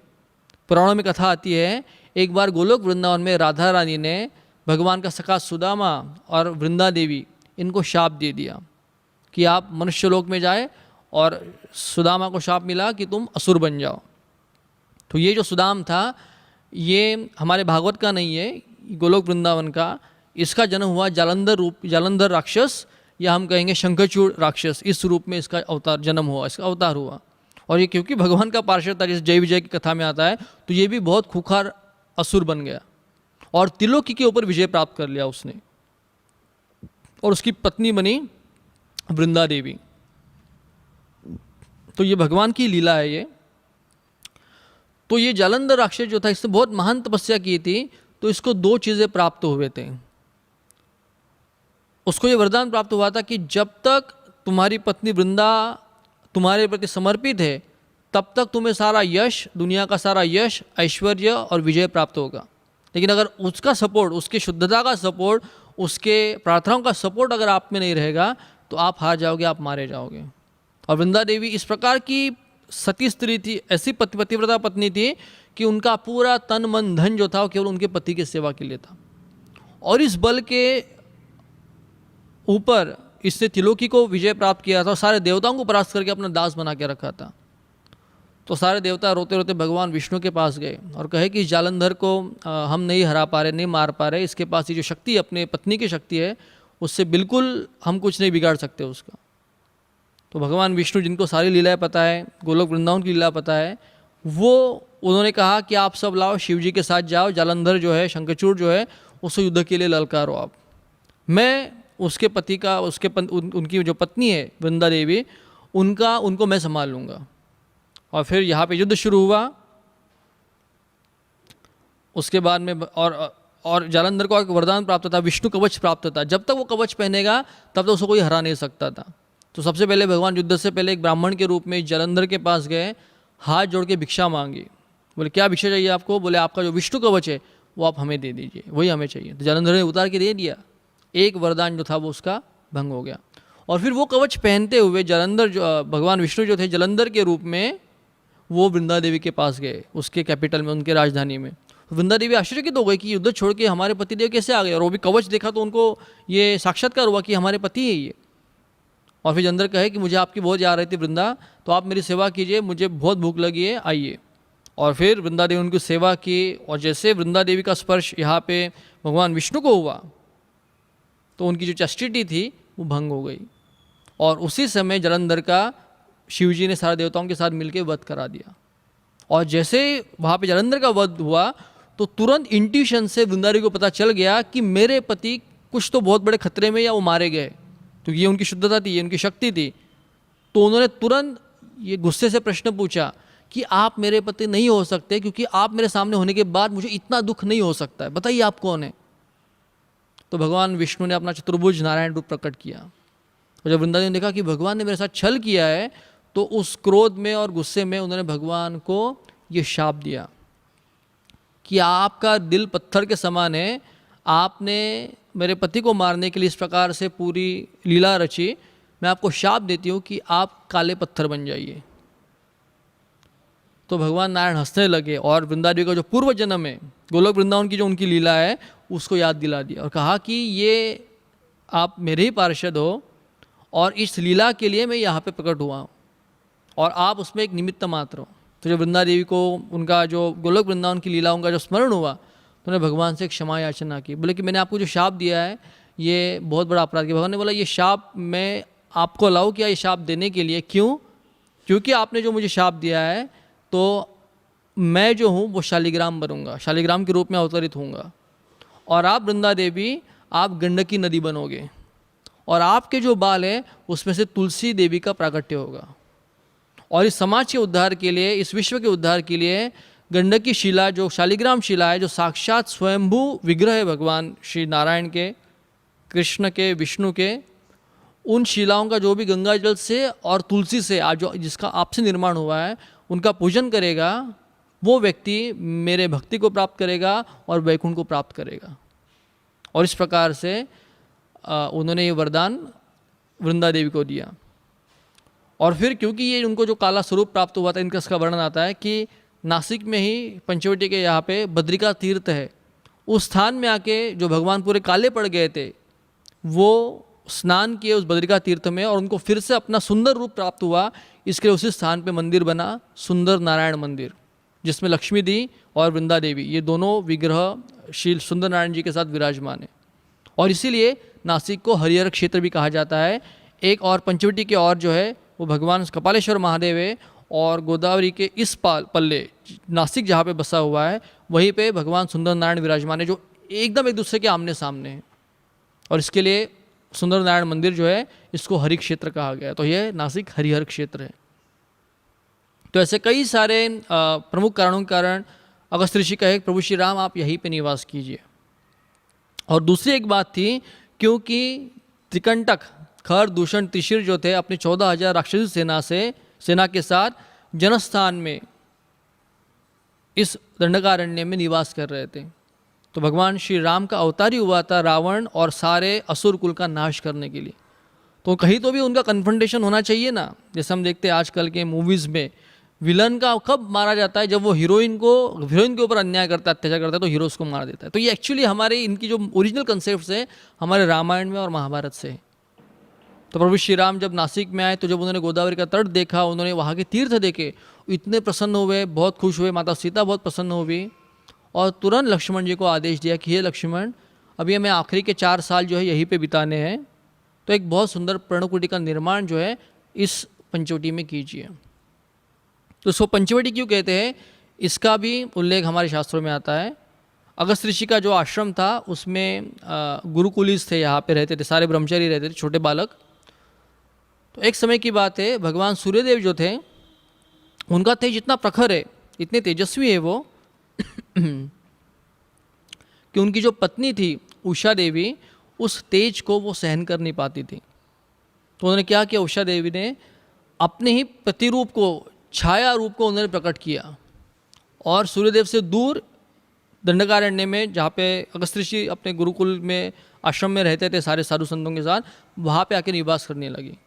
पुराणों में कथा आती है, एक बार गोलोक वृंदावन में राधा रानी ने भगवान का सखा सुदामा और वृंदा देवी इनको शाप दे दिया कि आप मनुष्य लोक में जाए, और सुदामा को शाप मिला कि तुम असुर बन जाओ। तो ये जो सुदाम था ये हमारे भागवत का नहीं है, गोलोक वृंदावन का। इसका जन्म हुआ जालंधर राक्षस, या हम कहेंगे शंखचूड़ राक्षस, इस रूप में इसका जन्म हुआ, इसका अवतार हुआ। और ये क्योंकि भगवान का पार्षद था, जैसे जय विजय की कथा में आता है, तो ये भी बहुत खूंखार असुर बन गया और त्रिलोकी के ऊपर विजय प्राप्त कर लिया उसने। और उसकी पत्नी बनी वृंदा देवी। तो ये भगवान की लीला है ये। तो ये जालंधर राक्षस जो था, इसने बहुत महान तपस्या की थी, तो इसको दो चीज़ें प्राप्त हुए थे। उसको ये वरदान प्राप्त हुआ था कि जब तक तुम्हारी पत्नी वृंदा तुम्हारे प्रति समर्पित है, तब तक तुम्हें सारा यश, दुनिया का सारा यश, ऐश्वर्य और विजय प्राप्त होगा। लेकिन अगर उसका सपोर्ट, उसकी शुद्धता का सपोर्ट, उसके प्रार्थनाओं का सपोर्ट अगर आप में नहीं रहेगा, तो आप हार जाओगे, आप मारे जाओगे। और वृंदा देवी इस प्रकार की सती स्त्री थी, ऐसी पतिव्रता पत्नी थी कि उनका पूरा तन मन धन जो था वो केवल उनके पति की सेवा के लिए था। और इस बल के ऊपर इसने त्रिलोकी को विजय प्राप्त किया था और सारे देवताओं को परास्त करके अपना दास बना के रखा था। तो सारे देवता रोते रोते भगवान विष्णु के पास गए और कहे कि जालंधर को हम नहीं हरा पा रहे, नहीं मार पा रहे, इसके पास ये जो शक्ति, अपने पत्नी की शक्ति है, उससे बिल्कुल हम कुछ नहीं बिगाड़ सकते उसका। तो भगवान विष्णु, जिनको सारी लीलाएं पता है, गोलोक वृंदावन की लीला पता है, वो उन्होंने कहा कि आप सब लाओ, शिव जी के साथ जाओ, जालंधर जो है, शंखचूड़ जो है, उसको युद्ध के लिए ललकारो आप। मैं उसके पति का, उनकी जो पत्नी है वृंदा देवी, उनको मैं संभाल लूँगा। और फिर यहाँ पे युद्ध शुरू हुआ। उसके बाद में और जालंधर को एक वरदान प्राप्त था, विष्णु कवच प्राप्त था। जब तक वो कवच पहनेगा तब तक उसको कोई हरा नहीं सकता था। तो सबसे पहले भगवान युद्ध से पहले एक ब्राह्मण के रूप में जालंधर के पास गए, हाथ जोड़ के भिक्षा मांगी। बोले क्या भिक्षा चाहिए आपको? बोले आपका जो विष्णु कवच है वो आप हमें दे दीजिए, वही हमें चाहिए। तो जालंधर ने उतार के दे दिया। एक वरदान जो था वो उसका भंग हो गया। और फिर वो कवच पहनते हुए जालंधर, जो भगवान विष्णु जो थे जालंधर के रूप में, वो वृंदा देवी के पास गए, उसके कैपिटल में, उनके राजधानी में। वृंदा देवी आश्चर्यचकित हो गई कि युद्ध छोड़ के हमारे पतिदेव कैसे आ गए। और वो भी कवच देखा तो उनको ये साक्षात्कार हुआ कि हमारे पति है ये। और फिर जालंधर कहे कि मुझे आपकी बहुत याद आ रही थी वृंदा, तो आप मेरी सेवा कीजिए, मुझे बहुत भूख लगी है, आइए। और फिर वृंदा देवी उनकी सेवा की। और जैसे वृंदा देवी का स्पर्श यहाँ पे भगवान विष्णु को हुआ, तो उनकी जो चैस्टिटी थी वो भंग हो गई। और उसी समय जालंधर का शिवजी ने सारे देवताओं के साथ मिलकर वध करा दिया। और जैसे वहाँ पे जालंधर का वध हुआ, तो तुरंत इंट्यूशन से वृंदा देवी को पता चल गया कि मेरे पति कुछ तो बहुत बड़े खतरे में, या वो मारे गए। तो ये उनकी शुद्धता थी, ये उनकी शक्ति थी। तो उन्होंने तुरंत ये गुस्से से प्रश्न पूछा कि आप मेरे पति नहीं हो सकते, क्योंकि आप मेरे सामने होने के बाद मुझे इतना दुख नहीं हो सकता है, बताइए आप कौन है। तो भगवान विष्णु ने अपना चतुर्भुज नारायण रूप प्रकट किया। और जब वृंदा देवी ने देखा कि भगवान ने मेरे साथ छल किया है, तो उस क्रोध में और गुस्से में उन्होंने भगवान को ये शाप दिया कि आपका दिल पत्थर के समान है, आपने मेरे पति को मारने के लिए इस प्रकार से पूरी लीला रची, मैं आपको शाप देती हूँ कि आप काले पत्थर बन जाइए। तो भगवान नारायण हंसने लगे और वृंदा देवी का जो पूर्व जन्म है, गोलोक वृंदावन की जो उनकी लीला है, उसको याद दिला दिया और कहा कि ये आप मेरे ही पार्षद हो, और इस लीला के लिए मैं यहाँ पे प्रकट हुआ हूँ और आप उसमें एक निमित्त मात्र हो। तो जब वृंदा देवी को उनका जो गोलोक वृंदावन की लीलाओं का जो स्मरण हुआ तो उन्होंने भगवान से क्षमा याचना की। बोले कि मैंने आपको जो शाप दिया है ये बहुत बड़ा अपराध किया। भगवान ने बोला ये शाप मैं आपको अलाउ किया ये शाप देने के लिए, क्यों? क्योंकि आपने जो मुझे शाप दिया है तो मैं जो हूँ वो शालिग्राम बनूंगा, शालिग्राम के रूप में अवतरित होऊंगा और आप वृंदा देवी आप गंडकी नदी बनोगे और आपके जो बाल है उसमें से तुलसी देवी का प्राकट्य होगा। और इस समाज के उद्धार के लिए, इस विश्व के उद्धार के लिए गंडकी शिला जो शालिग्राम शिला है, जो साक्षात स्वयंभू विग्रह है भगवान श्री नारायण के, कृष्ण के, विष्णु के, उन शिलाओं का जो भी गंगा जल से और तुलसी से आज जो जिसका आपसे निर्माण हुआ है उनका पूजन करेगा वो व्यक्ति मेरे भक्ति को प्राप्त करेगा और वैकुंठ को प्राप्त करेगा। और इस प्रकार से उन्होंने ये वरदान वृंदा देवी को दिया। और फिर क्योंकि ये उनको जो काला स्वरूप प्राप्त हुआ था, इनका इसका वर्णन आता है कि नासिक में ही पंचवटी के यहाँ पे बद्रिका तीर्थ है, उस स्थान में आके जो भगवान पूरे काले पड़ गए थे वो स्नान किए उस बद्रिका तीर्थ में और उनको फिर से अपना सुंदर रूप प्राप्त हुआ। इसके लिए उसी स्थान पे मंदिर बना, सुंदर नारायण मंदिर, जिसमें लक्ष्मी दी और वृंदा देवी ये दोनों विग्रह श्री सुंदर नारायण जी के साथ विराजमान है। और इसीलिए नासिक को हरिहर क्षेत्र भी कहा जाता है। एक और पंचवटी के और जो है वो भगवान कपालेश्वर महादेव है और गोदावरी के इस पल्ले नासिक जहाँ पे बसा हुआ है वहीं पे भगवान सुंदर नारायण विराजमान है, जो एकदम एक दूसरे के आमने सामने हैं। और इसके लिए सुंदर नारायण मंदिर जो है इसको हरि क्षेत्र कहा गया है। तो यह नासिक हरिहर क्षेत्र है। तो ऐसे कई सारे प्रमुख कारणों के कारण अगस्त्य ऋषि कहे प्रभु श्री राम आप यहीं पे निवास कीजिए। और दूसरी एक बात थी, क्योंकि त्रिकंटक, खर, दूषण, त्रिशिर जो थे अपनी 14,000 राक्षसी सेना के साथ जनस्थान में इस दंडकारण्य में निवास कर रहे थे। तो भगवान श्री राम का अवतार ही हुआ था रावण और सारे असुर कुल का नाश करने के लिए। तो कहीं तो भी उनका कन्फ्रंटेशन होना चाहिए ना। जैसे हम देखते हैं आजकल के मूवीज़ में विलन का कब मारा जाता है, जब वो हीरोइन के ऊपर अन्याय करता है, अत्याचार करता है तो हीरोज़ को मार देता है। तो ये एक्चुअली हमारे इनकी जो ओरिजिनल कंसेप्ट है हमारे रामायण में और महाभारत से है। तो प्रभु श्री राम जब नासिक में आए तो जब उन्होंने गोदावरी का तट देखा, उन्होंने वहाँ के तीर्थ देखे, इतने प्रसन्न हुए, बहुत खुश हुए। माता सीता बहुत प्रसन्न हुई और तुरंत लक्ष्मण जी को आदेश दिया कि हे लक्ष्मण, अभी हमें आखिरी के 4 साल जो है यहीं पे बिताने हैं, तो एक बहुत सुंदर पर्णकुटी का निर्माण जो है इस पंचवटी में कीजिए। तो इसको पंचवटी क्यों कहते हैं इसका भी उल्लेख हमारे शास्त्रों में आता है। अगस्त्य ऋषि का जो आश्रम था उसमें गुरुकुलीस थे, यहाँ पे रहते थे, सारे ब्रह्मचारी रहते थे, छोटे बालक। तो एक समय की बात है, भगवान सूर्यदेव जो थे उनका तेज इतना प्रखर है, इतने तेजस्वी है वो कि उनकी जो पत्नी थी उषा देवी उस तेज को वो सहन कर नहीं पाती थी। तो उन्होंने क्या किया, उषा देवी ने अपने ही प्रतिरूप को, छाया रूप को उन्होंने प्रकट किया और सूर्यदेव से दूर दंडकारण्य में, जहाँ पे अगस्त्य ऋषि अपने गुरुकुल में आश्रम में रहते थे सारे साधु संतों के साथ, वहाँ पे आके निवास करने लगी।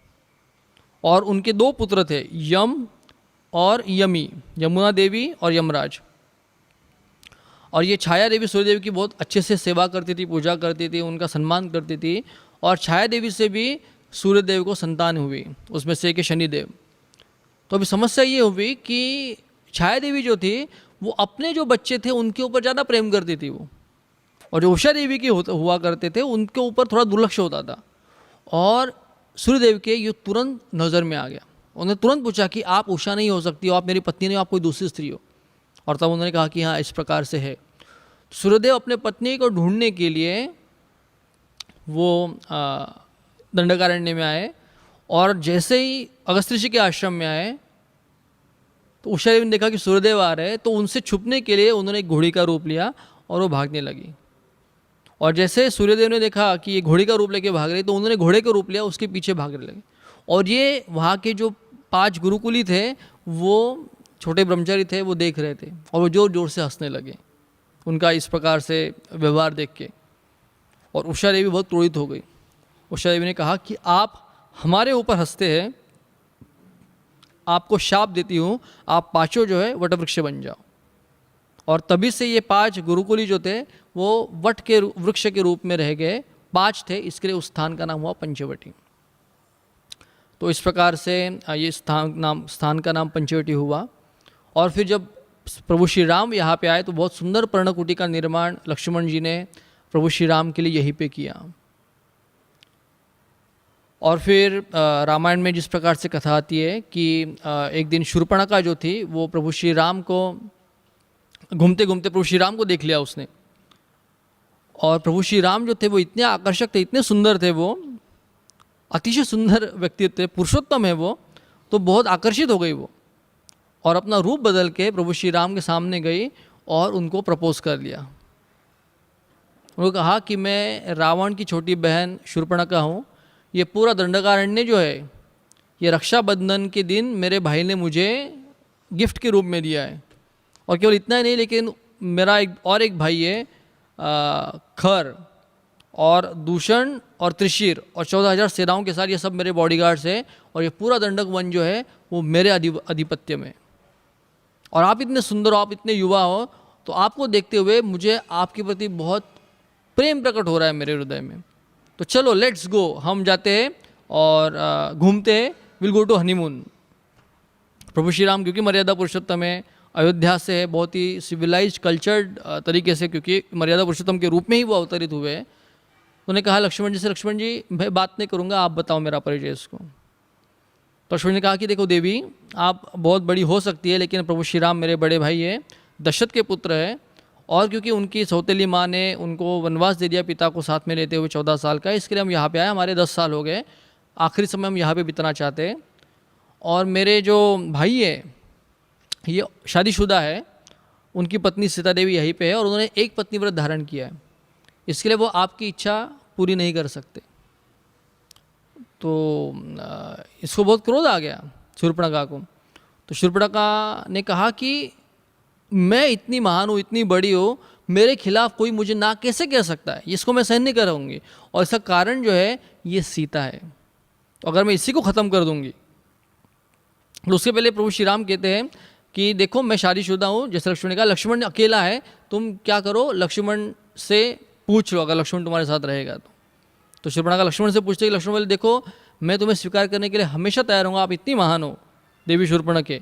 और उनके 2 पुत्र थे, यम और यमी, यमुना देवी और यमराज। और ये छाया देवी सूर्यदेव की बहुत अच्छे से सेवा करती थी, पूजा करती थी, उनका सम्मान करती थी। और छाया देवी से भी सूर्यदेव को संतान हुई, उसमें से एक शनिदेव। तो अभी समस्या ये हुई कि छाया देवी जो थी वो अपने जो बच्चे थे उनके ऊपर ज़्यादा प्रेम करती थी वो, और जो उषा देवी के हुआ करते थे उनके ऊपर थोड़ा दुर्लक्ष्य होता था। और सूर्यदेव के ये तुरंत नज़र में आ गया। उन्होंने तुरंत पूछा कि आप उषा नहीं हो सकती हो, आप मेरी पत्नी नहीं हो, आप कोई दूसरी स्त्री हो। और तब उन्होंने कहा कि हाँ इस प्रकार से है। सूर्यदेव अपने पत्नी को ढूंढने के लिए वो दंडकारण्य में आए और जैसे ही अगस्त्य ऋषि के आश्रम में आए तो उषा देवी ने देखा कि सूर्यदेव आ रहे हैं, तो उनसे छुपने के लिए उन्होंने एक घोड़ी का रूप लिया और वो भागने लगी। और जैसे सूर्यदेव ने देखा कि ये घोड़ी का रूप लेके भाग रही, तो उन्होंने घोड़े का रूप लिया, उसके पीछे भागने लगे। और ये वहाँ के जो 5 गुरुकुली थे वो छोटे ब्रह्मचारी थे, वो देख रहे थे और वो जोर जोर से हंसने लगे उनका इस प्रकार से व्यवहार देख के। और उषा देवी बहुत क्रोधित हो गई। उषा देवी ने कहा कि आप हमारे ऊपर हंसते हैं, आपको शाप देती हूँ, आप 5 जो है वटवृक्ष बन जाओ। और तभी से ये 5 गुरुकुली जो थे वो वट के वृक्ष के रूप में रह गए, 5 थे, इसके लिए उस स्थान का नाम हुआ पंचवटी। तो इस प्रकार से ये स्थान का नाम पंचवटी हुआ। और फिर जब प्रभु श्री राम यहाँ पे आए तो बहुत सुंदर पर्णकुटी का निर्माण लक्ष्मण जी ने प्रभु श्री राम के लिए यहीं पे किया। और फिर रामायण में जिस प्रकार से कथा आती है कि एक दिन शूर्पणखा जो थी वो प्रभु श्री राम को घूमते घूमते प्रभु श्री राम को देख लिया उसने। और प्रभु श्री राम जो थे वो इतने आकर्षक थे, इतने सुंदर थे, वो अतिशय सुंदर व्यक्तित्व थे, पुरुषोत्तम है वो, तो बहुत आकर्षित हो गई वो और अपना रूप बदल के प्रभु श्री राम के सामने गई और उनको प्रपोज कर लिया। उन्होंने कहा कि मैं रावण की छोटी बहन शूर्पणखा हूँ, ये पूरा दंडकारण्य जो है ये रक्षाबंधन के दिन मेरे भाई ने मुझे गिफ्ट के रूप में दिया है। और केवल इतना ही नहीं, लेकिन मेरा एक भाई है खर और दूषण और त्रिशीर और 14,000 सेनाओं के साथ, ये सब मेरे बॉडीगार्ड्स हैं और ये पूरा दंडक वन जो है वो मेरे आधिपत्य में। और आप इतने सुंदर हो, आप इतने युवा हो, तो आपको देखते हुए मुझे आपके प्रति बहुत प्रेम प्रकट हो रहा है मेरे हृदय में। तो चलो लेट्स गो, हम जाते हैं और घूमते हैं, विल गो टू हनीमून। प्रभु श्री राम क्योंकि मर्यादा पुरुषोत्तम है, अयोध्या से है, बहुत ही सिविलाइज्ड कल्चर्ड तरीके से, क्योंकि मर्यादा पुरुषोत्तम के रूप में ही वो अवतरित हुए हैं। उन्होंने कहा लक्ष्मण जी से, लक्ष्मण जी मैं बात नहीं करूँगा, आप बताओ मेरा परिचय इसको। तो लक्ष्मण ने कहा कि देखो देवी, आप बहुत बड़ी हो सकती है, लेकिन प्रभु श्री राम मेरे बड़े भाई है, दशरथ के पुत्र है, और क्योंकि उनकी सौतेली माँ ने उनको वनवास दे दिया पिता को साथ में लेते हुए 14 साल का, इसके लिए हम यहाँ पे आए, हमारे 10 साल हो गए, आखिरी समय हम यहाँ पे बिताना चाहते हैं। और मेरे जो भाई है ये शादीशुदा है, उनकी पत्नी सीता देवी यहीं पे है और उन्होंने एक पत्नी व्रत धारण किया है, इसके लिए वो आपकी इच्छा पूरी नहीं कर सकते। तो इसको बहुत क्रोध आ गया शूर्पणखा को। तो शूर्पणखा ने कहा कि मैं इतनी महान हूँ, इतनी बड़ी हूँ, मेरे खिलाफ कोई मुझे ना कैसे कह सकता है, इसको मैं सहन नहीं करूँगी। और इसका कारण जो है ये सीता है, तो अगर मैं इसी को ख़त्म कर दूँगी। तो उसके पहले प्रभु श्री राम कहते हैं कि देखो मैं शादीशुदा हूँ, जैसे लक्ष्मण ने कहा लक्ष्मण अकेला है, तुम क्या करो लक्ष्मण से पूछ लो अगर लक्ष्मण तुम्हारे साथ रहेगा तो शूर्पणखा लक्ष्मण से पूछते कि लक्ष्मण बोले देखो मैं तुम्हें स्वीकार करने के लिए हमेशा तैयार हूँ, आप इतनी महान हो देवी शूर्पणखे,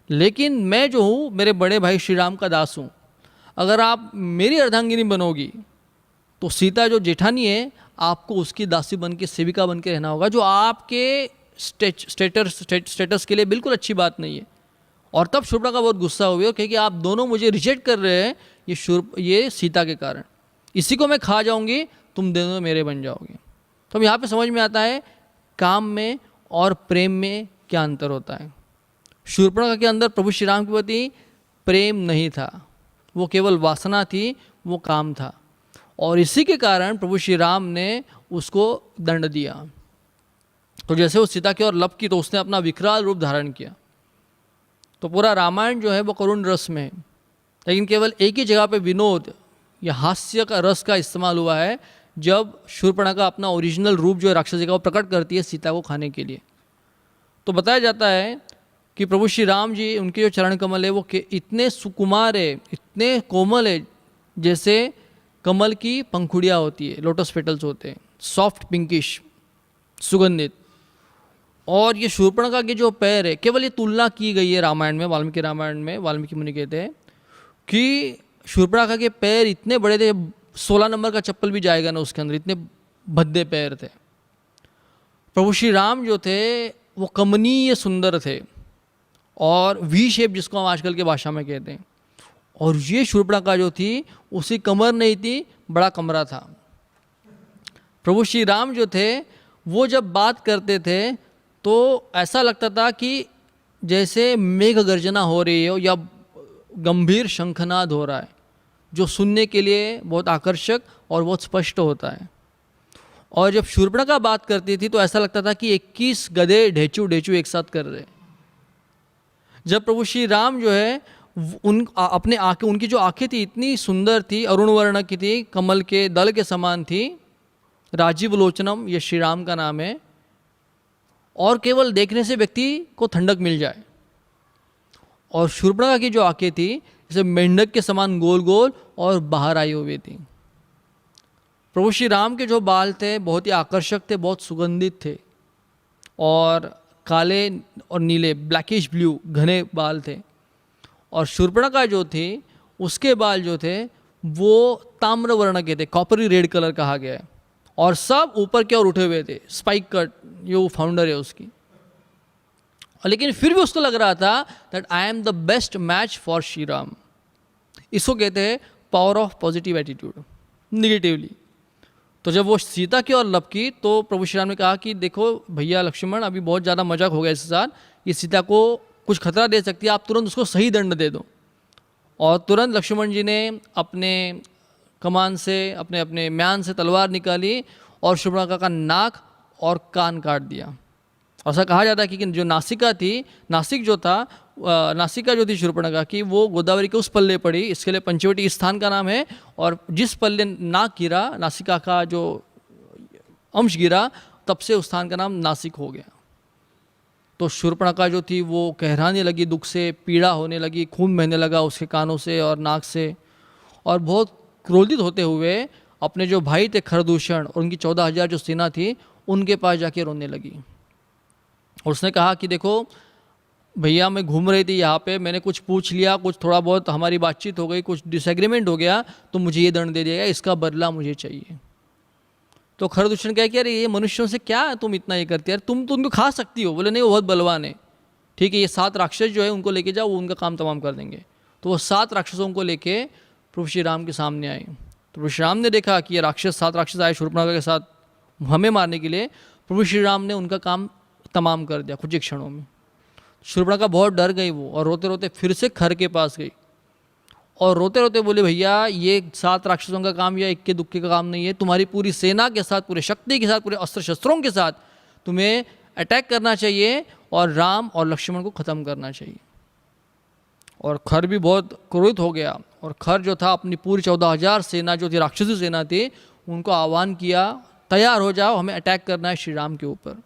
लेकिन मैं जो हूँ मेरे बड़े भाई श्री राम का दास हूँ। अगर आप मेरी अर्धांगिनी बनोगी तो सीता जो जेठानी है आपको उसकी दासी बन के, सेविका बन के रहना होगा, जो आपके स्टेटस के लिए बिल्कुल अच्छी बात नहीं है। और तब शूर्पणखा बहुत गुस्सा हुई और कहे कि आप दोनों मुझे रिजेक्ट कर रहे हैं ये सीता के कारण, इसी को मैं खा जाऊंगी, तुम दोनों मेरे बन जाओगे। तो अब यहाँ पे समझ में आता है काम में और प्रेम में क्या अंतर होता है। शूर्पणखा के अंदर प्रभु श्री राम के प्रति प्रेम नहीं था, वो केवल वासना थी, वो काम था, और इसी के कारण प्रभु श्री राम ने उसको दंड दिया। तो जैसे वो सीता की ओर लपकी तो उसने अपना विकराल रूप धारण किया। तो पूरा रामायण जो है वो करुण रस में है, लेकिन केवल एक ही जगह पे विनोद या हास्य का रस का इस्तेमाल हुआ है, जब शूर्पणखा अपना ओरिजिनल रूप जो है राक्षसी का वो प्रकट करती है सीता को खाने के लिए। तो बताया जाता है कि प्रभु श्री राम जी, उनके जो चरण कमल है वो इतने सुकुमार है, इतने कोमल है, जैसे कमल की पंखुड़ियाँ होती है, लोटस पेटल्स होते हैं, सॉफ्ट पिंकिश सुगंधित। और ये शूर्पणखा के जो पैर है, केवल ये तुलना की गई है रामायण में, वाल्मीकि रामायण में वाल्मीकि मुनि कहते हैं कि शूर्पणखा के पैर इतने बड़े थे, 16 नंबर का चप्पल भी जाएगा ना उसके अंदर, इतने भद्दे पैर थे। प्रभु श्री राम जो थे वो कमनीय सुंदर थे और वी शेप जिसको हम आजकल के भाषा में कहते हैं, और ये शूर्पणखा जो थी उसी कमर नहीं थी, बड़ा कमरा था। प्रभु श्री राम जो थे वो जब बात करते थे तो ऐसा लगता था कि जैसे मेघ गर्जना हो रही हो या गंभीर शंखनाद हो रहा है, जो सुनने के लिए बहुत आकर्षक और बहुत स्पष्ट होता है। और जब शूर्पणखा बात करती थी तो ऐसा लगता था कि 21 गधे ढेचू ढेचू एक साथ कर रहे। जब प्रभु श्री राम जो है अपने आंखें, उनकी जो आंखें थी इतनी सुंदर थी, अरुण वर्ण की थी, कमल के दल के समान थी, राजीव लोचनम ये श्री राम का नाम है, और केवल देखने से व्यक्ति को ठंडक मिल जाए। और शूर्पणखा की जो आंखें थी जैसे मेंढक के समान गोल गोल और बाहर आई हुई थी। प्रभु श्री राम के जो बाल थे बहुत ही आकर्षक थे, बहुत सुगंधित थे, और काले और नीले ब्लैकिश ब्लू घने बाल थे। और शूर्पणखा जो थी उसके बाल जो थे वो ताम्र वर्ण के थे, कॉपरी रेड कलर कहा गया है, और सब ऊपर की ओर उठे हुए थे, स्पाइक कट, जो फाउंडर है उसकी। और लेकिन फिर भी उसको लग रहा था that I am the best match for Shri Ram. इसको कहते हैं power of positive attitude, negatively. तो जब वो सीता की ओर लपकी तो प्रभु श्री राम ने कहा कि देखो भैया लक्ष्मण, अभी बहुत ज़्यादा मजाक हो गया इसके साथ, ये सीता को कुछ खतरा दे सकती है, आप तुरंत उसको सही दंड दे दो। और तुरंत लक्ष्मण जी ने अपने कमान से, अपने अपने म्यान से तलवार निकाली और शूर्पणखा का नाक और कान काट दिया। ऐसा कहा जाता है कि जो नासिका थी, नासिका जो थी शूर्पणखा की, वो गोदावरी के उस पल्ले पड़ी, इसके लिए पंचवटी इस स्थान का नाम है। और जिस पल्ले नाक गिरा, नासिका का जो अंश गिरा, तब से उस स्थान का नाम नासिक हो गया। तो शूर्पणखा जो थी वो कहराने लगी, दुख से पीड़ा होने लगी, खून बहने लगा उसके कानों से और नाक से, और बहुत क्रोधित होते हुए अपने जो भाई थे खरदूषण और उनकी 14,000 जो सेना थी उनके पास जाके रोने लगी। और उसने कहा कि देखो भैया, मैं घूम रही थी यहाँ पे, मैंने कुछ पूछ लिया, कुछ थोड़ा बहुत हमारी बातचीत हो गई, कुछ डिसएग्रीमेंट हो गया, तो मुझे ये दंड दे दिया गया, इसका बदला मुझे चाहिए। तो खरदूषण कह कि अरे ये मनुष्यों से क्या तुम इतना ये करती है, तुम तो उनको खा सकती हो। बोले नहीं, वो बहुत बलवान है, ठीक है, ये 7 राक्षस जो है उनको लेके जाओ, वो उनका काम तमाम कर देंगे। तो वो 7 राक्षसों को लेके प्रभु श्री राम के सामने आए। तो प्रभु श्री राम ने देखा कि ये 7 राक्षस आए शूर्पणखा के साथ हमें मारने के लिए। प्रभु श्री राम ने उनका काम तमाम कर दिया कुछ ही क्षणों में। शूर्पणखा बहुत डर गई वो, और रोते रोते फिर से खर के पास गई और रोते रोते बोले भैया, ये 7 राक्षसों का काम या इक्के दुक्के का काम नहीं है, तुम्हारी पूरी सेना के साथ, पूरे शक्ति के साथ, पूरे अस्त्र शस्त्रों के साथ तुम्हें अटैक करना चाहिए और राम और लक्ष्मण को ख़त्म करना चाहिए। और खर भी बहुत क्रोधित हो गया, और खर जो था अपनी पूरी 14,000 सेना जो थी, राक्षसी सेना थी, उनको आह्वान किया, तैयार हो जाओ, हमें अटैक करना है श्री राम के ऊपर।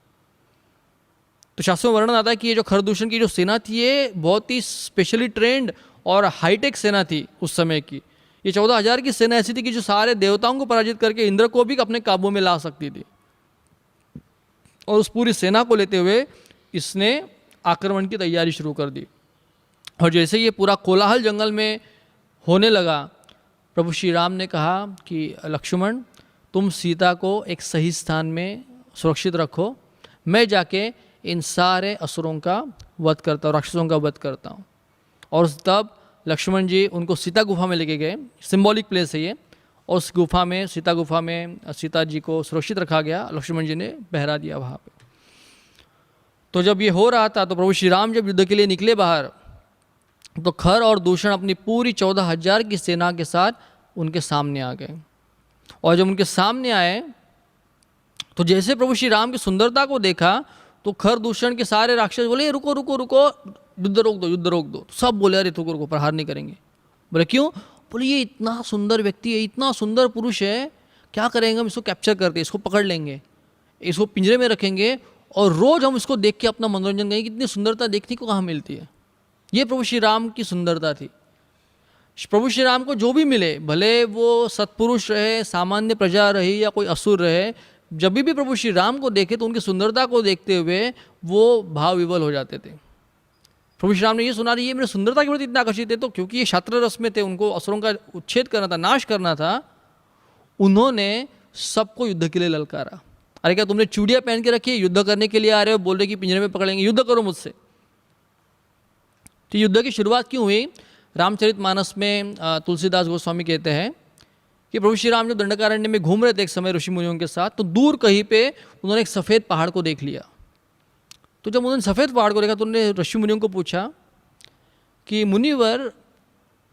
तो शास्त्रों में वर्णन आता है कि ये जो खरदूषण की जो सेना थी, ये बहुत ही स्पेशली ट्रेंड और हाईटेक सेना थी उस समय की। ये 14,000 की सेना ऐसी थी कि जो सारे देवताओं को पराजित करके इंद्र को भी अपने काबू में ला सकती थी। और उस पूरी सेना को लेते हुए इसने आक्रमण की तैयारी शुरू कर दी। और जैसे ये पूरा कोलाहल जंगल में होने लगा, प्रभु श्री राम ने कहा कि लक्ष्मण, तुम सीता को एक सही स्थान में सुरक्षित रखो, मैं जाके इन सारे असुरों का वध करता हूँ, राक्षसों का वध करता हूँ। और तब लक्ष्मण जी उनको सीता गुफा में लेके गए, सिंबॉलिक प्लेस है ये। और उस गुफा में, सीता गुफा में सीता जी को सुरक्षित रखा गया, लक्ष्मण जी ने पहरा दिया वहाँ पे। तो जब ये हो रहा था तो प्रभु श्री राम जब युद्ध के लिए निकले बाहर, तो खर और दूषण अपनी पूरी 14,000 की सेना के साथ उनके सामने आ गए। और जब उनके सामने आए तो जैसे प्रभु श्री राम की सुंदरता को देखा, तो खर दूषण के सारे राक्षस बोले रुको रुको रुको, युद्ध रोक दो, युद्ध रोक दो। सब बोले अरे रुको रुको, प्रहार नहीं करेंगे। बोले क्यों? बोले ये इतना सुंदर व्यक्ति है, इतना सुंदर पुरुष है, क्या करेंगे हम इसको कैप्चर करके, इसको पकड़ लेंगे, इसको पिंजरे में रखेंगे और रोज़ हम इसको देख के अपना मनोरंजन करेंगे। कितनी सुंदरता देखने को कहाँ मिलती है। ये प्रभु श्री राम की सुंदरता थी। प्रभु श्री राम को जो भी मिले, भले वो सत्पुरुष रहे, सामान्य प्रजा रही या कोई असुर रहे, जब भी प्रभु श्री राम को देखे तो उनकी सुंदरता को देखते हुए वो भाव विवल हो जाते थे। प्रभु श्री राम ने ये सुना रही है मेरे सुंदरता के प्रति इतना आकर्षित है, तो क्योंकि ये क्षात्र रस में थे, उनको असुरों का उच्छेद करना था, नाश करना था, उन्होंने सबको युद्ध के लिए ललकारा। अरे क्या तुमने चूड़ियाँ पहन के रखी है, युद्ध करने के लिए आ रहे हो, बोल रहे कि पिंजरे में पकड़ लेंगे, युद्ध करो मुझसे। तो युद्ध की शुरुआत क्यों हुई? रामचरितमानस में तुलसीदास गोस्वामी कहते हैं कि प्रभु श्री राम जब दंडकारण्य में घूम रहे थे एक समय ऋषि मुनियों के साथ, तो दूर कहीं पे उन्होंने एक सफ़ेद पहाड़ को देख लिया। तो जब उन्होंने सफ़ेद पहाड़ को देखा तो उन्होंने ऋषि मुनियों को पूछा कि मुनिवर,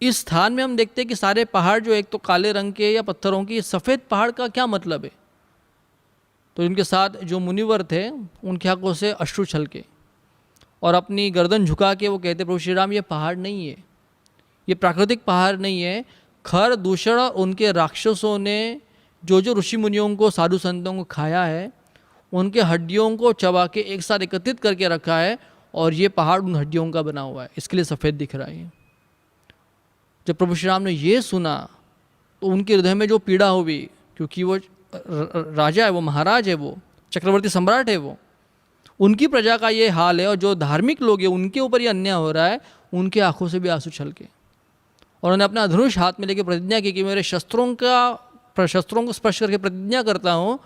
इस स्थान में हम देखते हैं कि सारे पहाड़ जो एक तो काले रंग के या पत्थरों की, सफ़ेद पहाड़ का क्या मतलब है? तो उनके साथ जो मुनिवर थे उनकी आंखों से अश्रु छलके और अपनी गर्दन झुका के वो कहते प्रभु श्री राम, ये पहाड़ नहीं है, ये प्राकृतिक पहाड़ नहीं है। खर दूषण और उनके राक्षसों ने जो जो ऋषि मुनियों को, साधु संतों को खाया है, उनके हड्डियों को चबा के एक साथ एकत्रित करके रखा है, और ये पहाड़ उन हड्डियों का बना हुआ है, इसके लिए सफ़ेद दिख रहा है। जब प्रभु श्री राम ने ये सुना तो उनके हृदय में जो पीड़ा हुई, क्योंकि वो राजा है, वो महाराज है, वो चक्रवर्ती सम्राट है, वो उनकी प्रजा का ये हाल है, और जो धार्मिक लोग हैं उनके ऊपर ये अन्याय हो रहा है, उनके आंखों से भी आंसू छलके, और उन्होंने अपना धनुष हाथ में लेकर प्रतिज्ञा की कि मेरे शस्त्रों को स्पर्श करके प्रतिज्ञा करता हूँ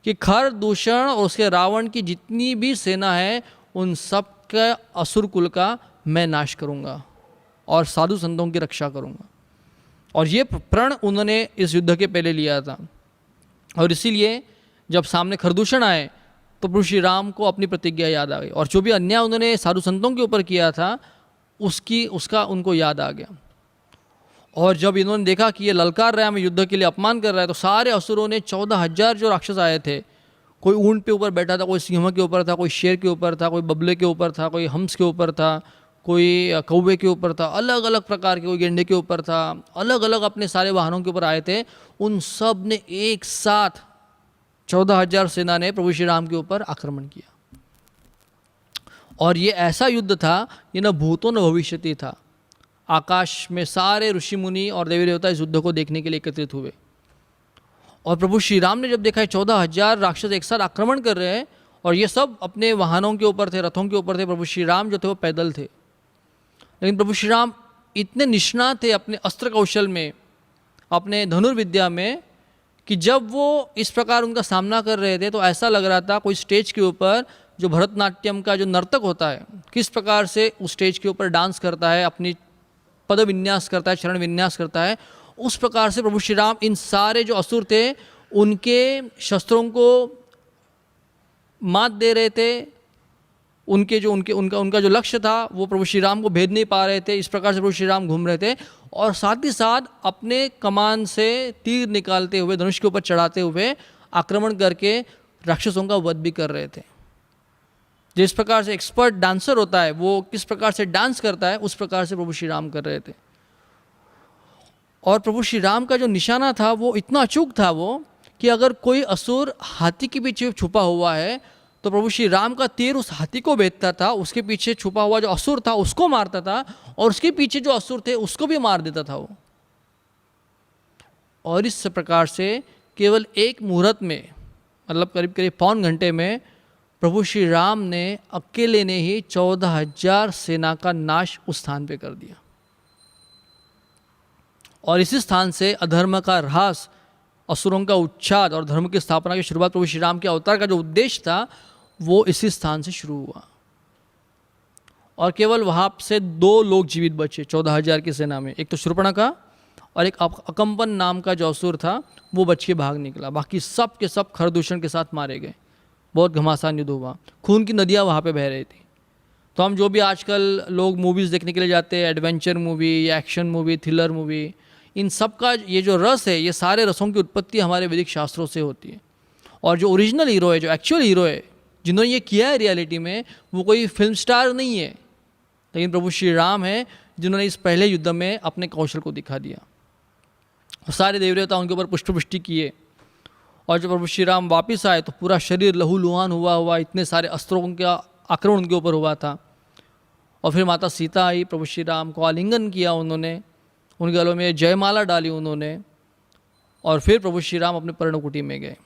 कि खर दूषण और उसके रावण की जितनी भी सेना है उन सब के असुर कुल का मैं नाश करूँगा और साधु संतों की रक्षा करूँगा। और ये प्रण उन्होंने इस युद्ध के पहले लिया था, और इसीलिए जब सामने खरदूषण आए तो प्रभु श्री राम को अपनी प्रतिज्ञा याद आ गई, और जो भी अन्याय उन्होंने साधु संतों के ऊपर किया था उसका उनको याद आ गया। और जब इन्होंने देखा कि ये ललकार रहा है, हमें युद्ध के लिए अपमान कर रहा है, तो सारे असुरों ने 14,000 जो राक्षस आए थे, कोई ऊंट पे ऊपर बैठा था, कोई सिंह के ऊपर था, कोई शेर के ऊपर था, कोई बबले के ऊपर था, कोई हंस के ऊपर था, कोई कौवे के ऊपर था, अलग अलग प्रकार के, कोई गेंडे के ऊपर था, अलग अलग अपने सारे वाहनों के ऊपर आए थे। उन सब ने एक साथ 14,000 सेना ने प्रभु श्री राम के ऊपर आक्रमण किया। और ये ऐसा युद्ध था, ये न भूतो न भविष्यति था। आकाश में सारे ऋषि मुनि और देवी देवता इस युद्ध को देखने के लिए एकत्रित हुए, और प्रभु श्री राम ने जब देखा 14,000 राक्षस एक साथ आक्रमण कर रहे हैं, और ये सब अपने वाहनों के ऊपर थे, रथों के ऊपर थे, प्रभु श्री राम जो थे वो पैदल थे। लेकिन प्रभु श्री राम इतने निष्णात थे अपने अस्त्र कौशल में, अपने धनुर्विद्या में, कि जब वो इस प्रकार उनका सामना कर रहे थे तो ऐसा लग रहा था कोई स्टेज के ऊपर जो भरतनाट्यम का जो नर्तक होता है किस प्रकार से उस स्टेज के ऊपर डांस करता है, अपनी पद विन्यास करता है, चरण विन्यास करता है, उस प्रकार से प्रभु श्री राम इन सारे जो असुर थे उनके शस्त्रों को मात दे रहे थे। उनका जो लक्ष्य था वो प्रभु श्री राम को भेद नहीं पा रहे थे। इस प्रकार से प्रभु श्री राम घूम रहे थे, और साथ ही साथ अपने कमान से तीर निकालते हुए, धनुष के ऊपर चढ़ाते हुए आक्रमण करके राक्षसों का वध भी कर रहे थे। जिस प्रकार से एक्सपर्ट डांसर होता है वो किस प्रकार से डांस करता है, उस प्रकार से प्रभु श्री राम कर रहे थे। और प्रभु श्री राम का जो निशाना था वो इतना अचूक था वो, कि अगर कोई असुर हाथी के पीछे छुपा हुआ है तो प्रभु श्री राम का तीर उस हाथी को भेदता था, उसके पीछे छुपा हुआ जो असुर था उसको मारता था, और उसके पीछे जो असुर थे उसको भी मार देता था वो। और इस प्रकार से केवल एक मुहूर्त में, मतलब करीब करीब पौन घंटे में, प्रभु श्री राम ने अकेले ने ही 14,000 सेना का नाश उस स्थान पे कर दिया। और इसी स्थान से अधर्म का ह्रास, असुरों का उच्छाद और धर्म की स्थापना की शुरुआत, प्रभु श्री राम के अवतार का जो उद्देश्य था वो इसी स्थान से शुरू हुआ। और केवल वहाँ से 2 लोग जीवित बचे 14,000 की सेना में, एक तो शूर्पणखा और एक अकंपन नाम का जो असुर था वो बच के भाग निकला। बाकी सब के सब खरदूषण के साथ मारे गए। बहुत घमासान युद्ध हुआ, खून की नदियाँ वहाँ पे बह रही थी। तो हम जो भी आजकल लोग मूवीज़ देखने के लिए जाते हैं, एडवेंचर मूवी या एक्शन मूवी, थ्रिलर मूवी, इन सब का ये जो रस है, ये सारे रसों की उत्पत्ति हमारे वैदिक शास्त्रों से होती है। और जो ओरिजिनल हीरो है, जो एक्चुअल हीरो है, जिन्होंने ये किया है रियलिटी में, वो कोई फिल्म स्टार नहीं है, लेकिन प्रभु श्री राम है जिन्होंने इस पहले युद्ध में अपने कौशल को दिखा दिया। सारे देवी देवता उनके ऊपर पुष्पवृष्टि किए, और जब प्रभु श्री राम वापिस आए तो पूरा शरीर लहूलुहान हुआ, इतने सारे अस्त्रों का आक्रमण उनके ऊपर हुआ था। और फिर माता सीता आई, प्रभु श्री राम को आलिंगन किया उन्होंने, उनके गलों में जयमाला डाली उन्होंने, और फिर प्रभु श्री राम अपने पर्णकुटी में गए।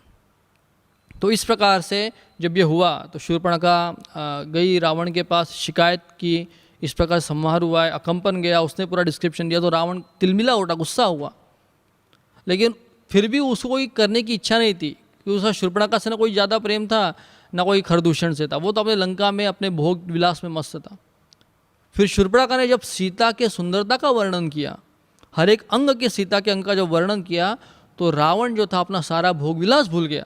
तो इस प्रकार से जब ये हुआ तो शूर्पणखा गई रावण के पास, शिकायत की, इस प्रकार संहार हुआ है। अकंपन गया, उसने पूरा डिस्क्रिप्शन दिया, तो रावण तिलमिला उठा, गुस्सा हुआ, लेकिन फिर भी उसको कोई करने की इच्छा नहीं थी, क्योंकि उसका शूर्पणखा से ना कोई ज़्यादा प्रेम था ना कोई खरदूषण से था। वो तो अपने लंका में अपने भोग विलास में मस्त था। फिर शूर्पणखा ने जब सीता के सुंदरता का वर्णन किया, हर एक अंग के सीता के अंग का जब वर्णन किया, तो रावण जो था अपना सारा भोग विलास भूल गया,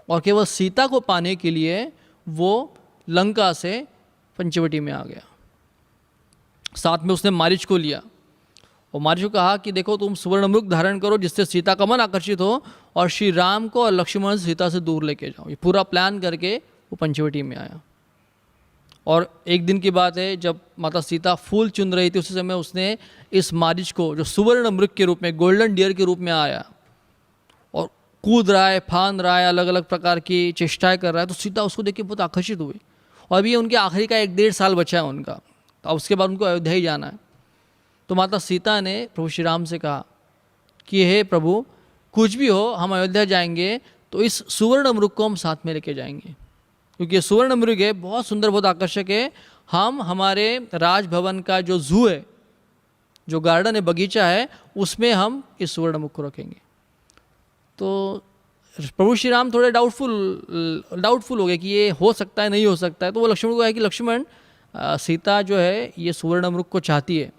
और केवल सीता को पाने के लिए वो लंका से पंचवटी में आ गया। साथ में उसने मारीच को लिया, और मारीच को कहा कि देखो तुम सुवर्ण मृग धारण करो जिससे सीता का मन आकर्षित हो, और श्री राम को और लक्ष्मण से सीता से दूर लेके जाओ। ये पूरा प्लान करके वो पंचवटी में आया। और एक दिन की बात है, जब माता सीता फूल चुन रही थी, उसी समय उसने इस मारीच को, जो सुवर्ण मृग के रूप में, गोल्डन डियर के रूप में आया, और कूद रहा है, फांद रहा है, अलग अलग प्रकार की चेष्टाएं कर रहा है, तो सीता उसको देख के बहुत आकर्षित हुई। और अभी उनके आखिरी का 1-1.5 साल बचा है उनका, तो अब उसके बाद उनको अयोध्या ही जाना है। तो माता सीता ने प्रभु श्री राम से कहा कि हे प्रभु, कुछ भी हो हम अयोध्या जाएंगे तो इस सुवर्ण मृग को हम साथ में लेके जाएंगे, क्योंकि ये सुवर्ण मृग है, बहुत सुंदर, बहुत आकर्षक है। हम हमारे राजभवन का जो जू है, जो गार्डन है, बगीचा है, उसमें हम इस सुवर्ण मुख को रखेंगे। तो प्रभु श्री राम थोड़े डाउटफुल हो गए कि ये हो सकता है नहीं हो सकता है। तो वो लक्ष्मण को है कि लक्ष्मण, सीता जो है ये सुवर्ण मृग को चाहती है,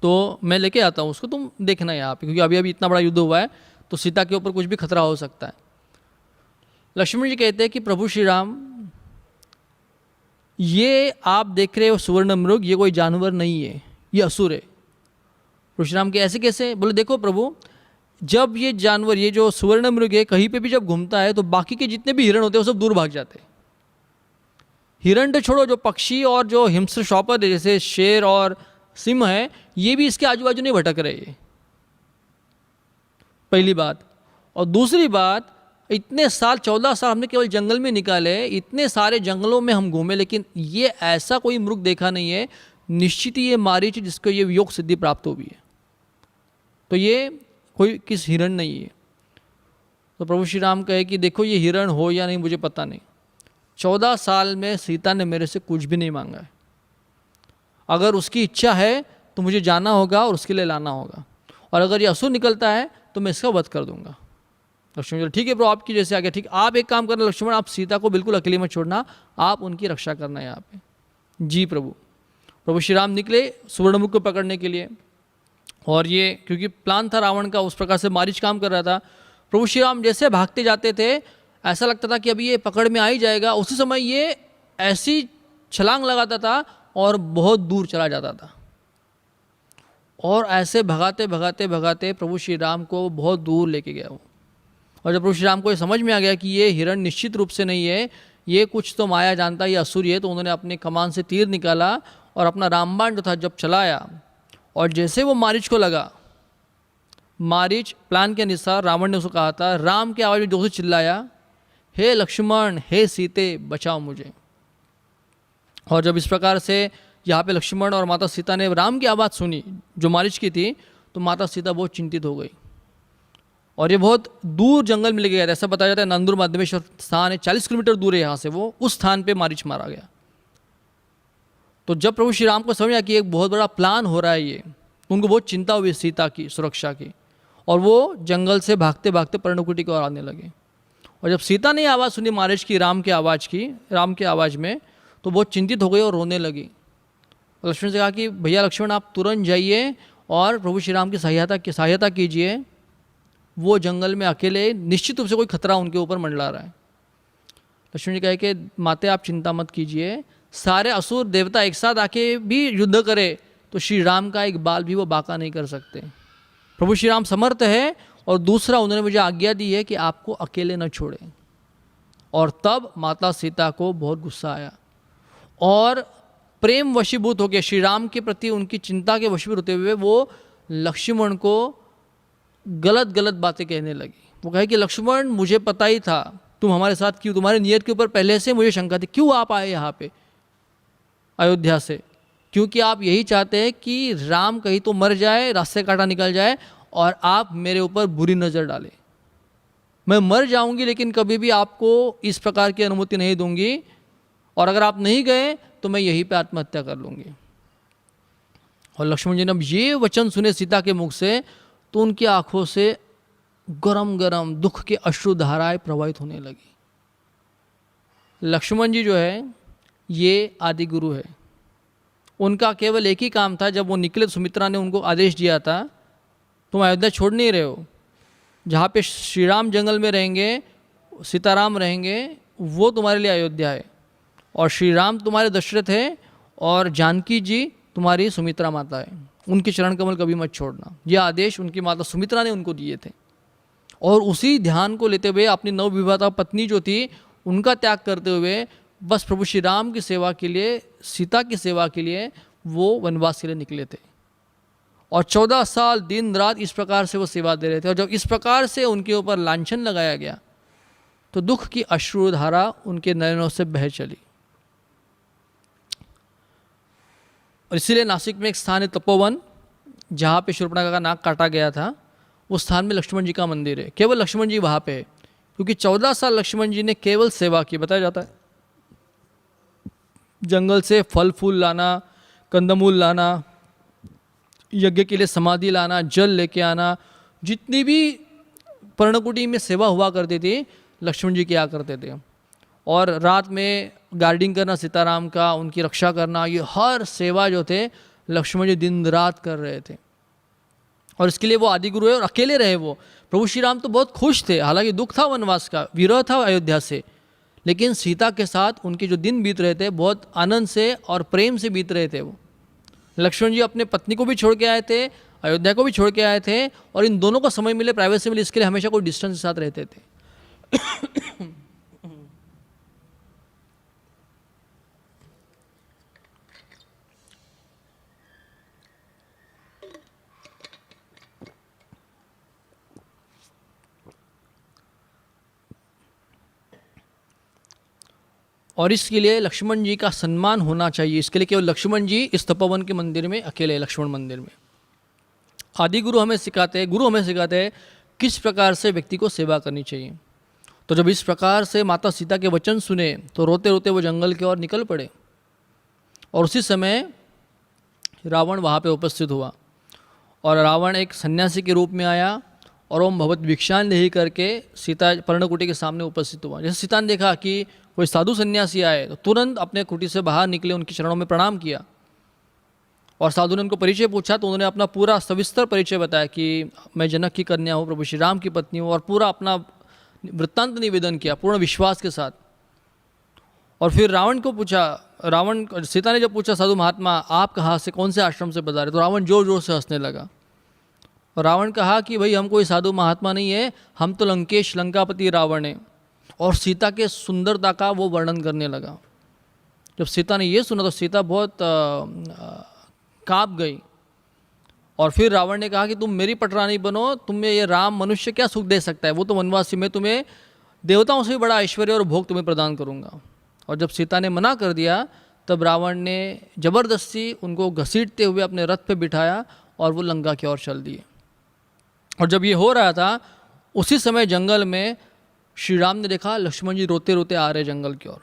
तो मैं लेके आता हूँ उसको, तुम देखना यहाँ पे, क्योंकि अभी अभी इतना बड़ा युद्ध हुआ है तो सीता के ऊपर कुछ भी खतरा हो सकता है। लक्ष्मण जी कहते हैं कि प्रभु श्री राम, ये आप देख रहे हो सुवर्ण मृग, ये कोई जानवर नहीं है, ये असुर है। प्रभु श्री राम के ऐसे कैसे? बोले देखो प्रभु, जब ये जानवर, ये जो सुवर्ण मृग है, कहीं पे भी जब घूमता है तो बाकी के जितने भी हिरण होते हैं वो सब दूर भाग जाते हैं। हिरण तो छोड़ो, जो पक्षी और जो हिंस्र शॉपर है जैसे शेर और सिंह है, ये भी इसके आजू बाजू नहीं भटक रहे, पहली बात। और दूसरी बात, इतने साल, 14 साल हमने केवल जंगल में निकाले, इतने सारे जंगलों में हम घूमे, लेकिन ये ऐसा कोई मृग देखा नहीं है। निश्चित ही ये मारीच जिसको ये योग सिद्धि प्राप्त हुई है, तो ये कोई किस हिरण नहीं है। तो प्रभु श्री राम कहे कि देखो ये हिरण हो या नहीं मुझे पता नहीं, 14 साल में सीता ने मेरे से कुछ भी नहीं मांगा है। अगर उसकी इच्छा है तो मुझे जाना होगा और उसके लिए लाना होगा, और अगर ये असुर निकलता है तो मैं इसका वध कर दूंगा। लक्ष्मण, ठीक है प्रभु, आपकी जैसे आ गया, ठीक। आप एक काम करना लक्ष्मण, आप सीता को बिल्कुल अकेले मत छोड़ना, आप उनकी रक्षा करना यहाँ पे। जी प्रभु। प्रभु श्री राम निकले सुवर्णमुख को पकड़ने के लिए, और ये क्योंकि प्लान था रावण का, उस प्रकार से मारीच काम कर रहा था। प्रभु श्री राम जैसे भागते जाते थे, ऐसा लगता था कि अभी ये पकड़ में आ ही जाएगा। उसी समय ये ऐसी छलांग लगाता था और बहुत दूर चला जाता था, और ऐसे भगाते भगाते भगाते प्रभु श्री राम को बहुत दूर लेके गया वो। और जब प्रभु श्री राम को ये समझ में आ गया कि ये हिरण निश्चित रूप से नहीं है, ये कुछ तो माया जानता है, ये असुर है, तो उन्होंने अपने कमान से तीर निकाला और अपना रामबाण जो था जब चलाया, और जैसे वो मारीच को लगा, मारीच प्लान के अनुसार रावण ने उसको कहा था, राम के आवाज़ में जोर से चिल्लाया, हे लक्ष्मण, हे सीते, बचाओ मुझे। और जब इस प्रकार से यहाँ पे लक्ष्मण और माता सीता ने राम की आवाज़ सुनी जो मारीच की थी, तो माता सीता बहुत चिंतित हो गई, और ये बहुत दूर जंगल में ले गया था। ऐसा बताया जाता है नंदुर माध्यमेश्वर स्थान है, 40 किलोमीटर दूर है यहाँ से, वो उस स्थान पे मारीच मारा गया। तो जब प्रभु श्री राम को समझ आया कि एक बहुत बड़ा प्लान हो रहा है ये, तो उनको बहुत चिंता हुई सीता की सुरक्षा की, और वो जंगल से भागते भागते पर्णकुटी की ओर आने लगे। और जब सीता ने आवाज़ सुनी मारीच की, राम के आवाज़ में, तो बहुत चिंतित हो गई और रोने लगी। लक्ष्मण से कहा कि भैया लक्ष्मण, आप तुरंत जाइए और प्रभु श्री राम की सहायता कीजिए, वो जंगल में अकेले, निश्चित रूप से कोई खतरा उनके ऊपर मंडला रहा है। लक्ष्मण जी कहे कि माते आप चिंता मत कीजिए, सारे असुर देवता एक साथ आके भी युद्ध करे तो श्री राम का एक बाल भी वो बाका नहीं कर सकते। प्रभु श्री राम समर्थ है, और दूसरा उन्होंने मुझे आज्ञा दी है कि आपको अकेले न छोड़े। और तब माता सीता को बहुत गुस्सा आया, और प्रेम वशीभूत हो गया श्री राम के प्रति, उनकी चिंता के वशीभूत होते हुए वो लक्ष्मण को गलत गलत बातें कहने लगी। वो कहे कि लक्ष्मण, मुझे पता ही था तुम हमारे साथ क्यों, तुम्हारे नियत के ऊपर पहले से मुझे शंका थी, क्यों आप आए यहाँ पे अयोध्या से? क्योंकि आप यही चाहते हैं कि राम कहीं तो मर जाए, रास्ते काटा निकल जाए, और आप मेरे ऊपर बुरी नज़र डालें। मैं मर जाऊंगी लेकिन कभी भी आपको इस प्रकार की अनुमति नहीं दूंगी, और अगर आप नहीं गए तो मैं यहीं पे आत्महत्या कर लूँगी। और लक्ष्मण जी ने अब ये वचन सुने सीता के मुख से, तो उनकी आंखों से गरम गरम दुख के अश्रुधाराएं प्रवाहित होने लगी। लक्ष्मण जी जो है ये आदि गुरु है, उनका केवल एक ही काम था, जब वो निकले सुमित्रा ने उनको आदेश दिया था, तुम अयोध्या छोड़ नहीं रहे हो, जहाँ पे श्री राम जंगल में रहेंगे, सीताराम रहेंगे, वो तुम्हारे लिए अयोध्या है, और श्री राम तुम्हारे दशरथ है, और जानकी जी तुम्हारी सुमित्रा माता है, उनके चरण कमल कभी मत छोड़ना। ये आदेश उनकी माता सुमित्रा ने उनको दिए थे, और उसी ध्यान को लेते हुए अपनी नवविवाहिता पत्नी जो थी उनका त्याग करते हुए बस प्रभु श्री राम की सेवा के लिए, सीता की सेवा के लिए वो वनवास के लिए निकले थे, और 14 साल दिन रात इस प्रकार से वो सेवा दे रहे थे। और जब इस प्रकार से उनके ऊपर लांछन लगाया गया तो दुख की अश्रुधारा उनके नयनों से बह चली। और इसीलिए नासिक में एक स्थान है तपोवन, जहाँ पे शूर्पणखा का नाक काटा गया था, उस स्थान में लक्ष्मण जी का मंदिर है। केवल लक्ष्मण जी वहाँ पे है, क्योंकि 14 साल लक्ष्मण जी ने केवल सेवा की, बताया जाता है जंगल से फल फूल लाना, कंदमूल लाना, यज्ञ के लिए समाधि लाना, जल लेके आना, जितनी भी पर्णकुटी में सेवा हुआ करती थी लक्ष्मण जी किया करते थे। और रात में गार्डिंग करना सीताराम का, उनकी रक्षा करना, ये हर सेवा जो थे लक्ष्मण जी दिन रात कर रहे थे। और इसके लिए वो आदि गुरु है और अकेले रहे वो। प्रभु श्री राम तो बहुत खुश थे, हालांकि दुख था वनवास का, विरह था अयोध्या से, लेकिन सीता के साथ उनके जो दिन बीत रहे थे बहुत आनंद से और प्रेम से बीत रहे थे वो। लक्ष्मण जी अपने पत्नी को भी छोड़ के आए थे, अयोध्या को भी छोड़ के आए थे, और इन दोनों को समय मिले, प्राइवेसी मिले, इसके लिए हमेशा कोई डिस्टेंस के साथ रहते थे। और इसके लिए लक्ष्मण जी का सम्मान होना चाहिए। इसके लिए केवल लक्ष्मण जी इस तपोवन के मंदिर में अकेले, लक्ष्मण मंदिर में। आदि गुरु हमें सिखाते हैं, गुरु हमें सिखाते हैं किस प्रकार से व्यक्ति को सेवा करनी चाहिए। तो जब इस प्रकार से माता सीता के वचन सुने तो रोते रोते वो जंगल की ओर निकल पड़े। और उसी समय रावण वहाँ पे उपस्थित हुआ, और रावण एक सन्यासी के रूप में आया और ओम भगवत भिक्षान लेही करके सीता पर्णकुटी के सामने उपस्थित हुआ। जैसे सीता ने देखा कि कोई साधु सन्यासी आए तो तुरंत अपने कुटी से बाहर निकले, उनके चरणों में प्रणाम किया। और साधु ने उनको परिचय पूछा तो उन्होंने अपना पूरा सविस्तर परिचय बताया कि मैं जनक की कन्या हूँ, प्रभु श्री राम की पत्नी हूँ, और पूरा अपना वृत्तांत निवेदन किया पूर्ण विश्वास के साथ। और फिर रावण को पूछा, सीता ने जब पूछा साधु महात्मा आप कहाँ से, कौन से आश्रम से पधारे, तो रावण जोर जोर से हंसने लगा। और रावण कहा कि भाई हम कोई साधु महात्मा नहीं है, हम तो लंकेश लंकापति रावण है। और सीता के सुंदरता का वो वर्णन करने लगा। जब सीता ने ये सुना तो सीता बहुत काँप गई। और फिर रावण ने कहा कि तुम मेरी पटरानी बनो, तुम्हें ये राम मनुष्य क्या सुख दे सकता है, वो तो वनवासी, मैं तुम्हें देवताओं से भी बड़ा ऐश्वर्य और भोग तुम्हें प्रदान करूँगा। और जब सीता ने मना कर दिया तब रावण ने जबरदस्ती उनको घसीटते हुए अपने रथ पे बिठाया और वो लंका की ओर चल दिए। और जब ये हो रहा था उसी समय जंगल में श्री राम ने देखा लक्ष्मण जी रोते रोते आ रहे जंगल की ओर।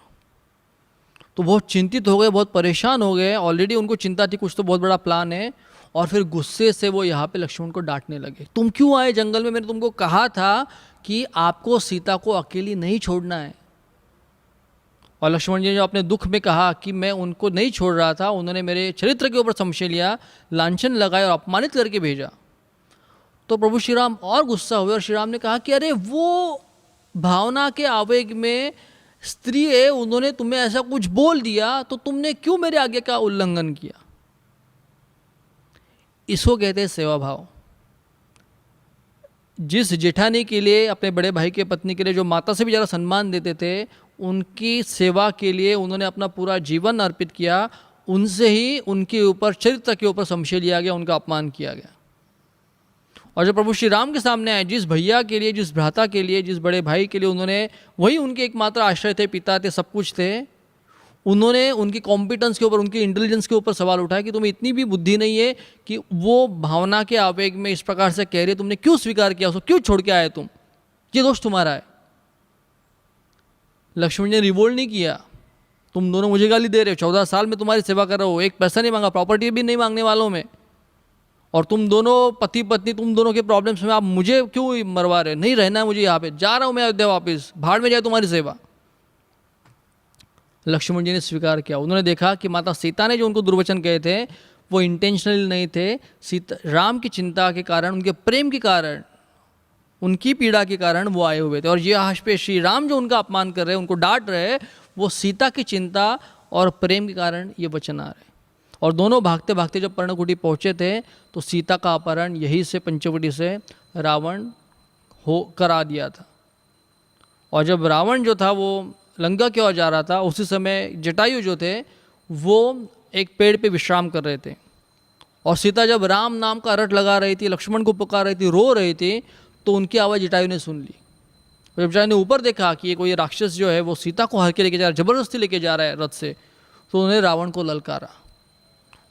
तो बहुत चिंतित हो गए, बहुत परेशान हो गए। ऑलरेडी उनको चिंता थी कुछ तो बहुत बड़ा प्लान है। और फिर गुस्से से वो यहाँ पे लक्ष्मण को डांटने लगे, तुम क्यों आए जंगल में, मैंने तुमको कहा था कि आपको सीता को अकेली नहीं छोड़ना है। और लक्ष्मण जी ने जो अपने दुख में कहा कि मैं उनको नहीं छोड़ रहा था, उन्होंने मेरे चरित्र के ऊपर संशय लिया, लांछन लगाए और अपमानित करके भेजा। तो प्रभु श्री राम और गुस्सा हुए और श्री राम ने कहा कि अरे वो भावना के आवेग में स्त्री है, उन्होंने तुम्हें ऐसा कुछ बोल दिया तो तुमने क्यों मेरे आज्ञा का उल्लंघन किया। इसको कहते हैं सेवा भाव। जिस जेठानी के लिए, अपने बड़े भाई के पत्नी के लिए जो माता से भी ज़्यादा सम्मान देते थे, उनकी सेवा के लिए उन्होंने अपना पूरा जीवन अर्पित किया। उनसे ही उनके ऊपर, चरित्र के ऊपर संशय लिया गया, उनका अपमान किया गया। और जब प्रभु श्री राम के सामने आए, जिस भैया के लिए, जिस भ्राता के लिए, जिस बड़े भाई के लिए उन्होंने, वही उनके एकमात्र आश्रय थे, पिता थे, सब कुछ थे, उन्होंने उनकी कॉम्पिटेंस के ऊपर, उनकी इंटेलिजेंस के ऊपर सवाल उठाया कि तुम्हें इतनी भी बुद्धि नहीं है कि वो भावना के आवेग में इस प्रकार से कह रही है, तुमने क्यों स्वीकार किया, उसको क्यों छोड़ के आए तुम, ये दोष तुम्हारा है। लक्ष्मण ने रिवोल्ट नहीं किया, तुम दोनों मुझे गाली दे रहे हो, 14 साल में तुम्हारी सेवा कर रहा हो, एक पैसा नहीं मांगा, प्रॉपर्टी भी नहीं मांगने वालों में, और तुम दोनों पति पत्नी, तुम दोनों के प्रॉब्लम्स में आप मुझे क्यों मरवा रहे हो, नहीं रहना है मुझे यहाँ पे, जा रहा हूँ मैं अयोध्या वापस, भाड़ में जाए तुम्हारी सेवा। लक्ष्मण जी ने स्वीकार किया। उन्होंने देखा कि माता सीता ने जो उनको दुर्वचन कहे थे वो इंटेंशनली नहीं थे, सीता राम की चिंता के कारण, उनके प्रेम के कारण, उनकी पीड़ा के कारण वो आए हुए थे। और ये आज पे श्री राम जो उनका अपमान कर रहे हैं, उनको डांट रहे हैं, वो सीता की चिंता और प्रेम के कारण ये वचन आ रहे। और दोनों भागते भागते जब पर्णकुटी पहुँचे थे तो सीता का अपहरण यहीं से पंचवटी से रावण हो करा दिया था। और जब रावण जो था वो लंका की ओर जा रहा था, उसी समय जटायु जो थे वो एक पेड़ पे विश्राम कर रहे थे। और सीता जब राम नाम का रट लगा रही थी, लक्ष्मण को पुकार रही थी, रो रही थी, तो उनकी आवाज़ जटायु ने सुन ली। जब जटायु ने ऊपर देखा कि ये कोई राक्षस जो है वो सीता को हर के लेके जा रहा है, जबरदस्ती लेके जा रहा है रथ से, तो उन्होंने रावण को ललकारा।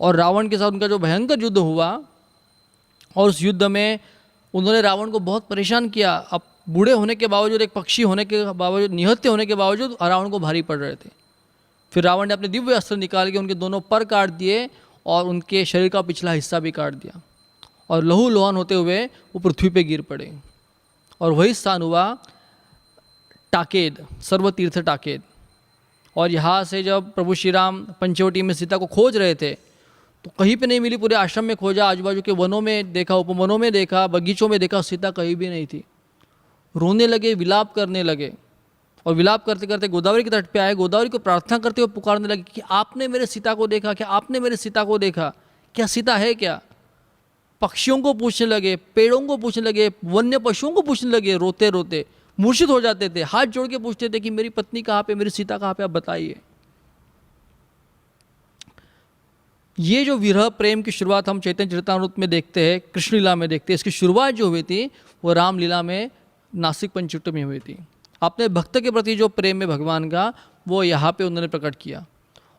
और रावण के साथ उनका जो भयंकर युद्ध हुआ, और उस युद्ध में उन्होंने रावण को बहुत परेशान किया। अब बूढ़े होने के बावजूद, एक पक्षी होने के बावजूद, निहत्थे होने के बावजूद रावण को भारी पड़ रहे थे। फिर रावण ने अपने दिव्य अस्त्र निकाल के उनके दोनों पर काट दिए और उनके शरीर का पिछला हिस्सा भी काट दिया, और लहू लुहान होते हुए वो पृथ्वी पे गिर पड़े। और वही स्थान हुआ टाकेद, सर्वतीर्थ टाकेद। और यहाँ से जब प्रभु श्री राम पंचवटी में सीता को खोज रहे थे तो कहीं पे नहीं मिली, पूरे आश्रम में खोजा, आजू बाजू के वनों में देखा, उपवनों में देखा, बगीचों में देखा, सीता कहीं भी नहीं थी। रोने लगे, विलाप करने लगे, और विलाप करते करते गोदावरी के तट पे आए, गोदावरी को प्रार्थना करते हुए पुकारने लगे कि आपने मेरे सीता को देखा क्या? आपने मेरे सीता को देखा क्या? सीता है क्या? पक्षियों को पूछने लगे, पेड़ों को पूछने लगे, वन्य पशुओं को पूछने लगे, रोते रोते मूर्छित हो जाते थे, हाथ जोड़ के पूछते थे कि मेरी पत्नी कहाँ पे, मेरी सीता कहाँ पे, आप बताइए। ये जो विरह प्रेम की शुरुआत हम चैतन्य चरितामृत में देखते हैं, कृष्ण लीला में देखते हैं, इसकी शुरुआत जो हुई थी वो रामलीला में नासिक पंचवटी में हुई थी। अपने भक्त के प्रति जो प्रेम है भगवान का, वो यहाँ पे उन्होंने प्रकट किया।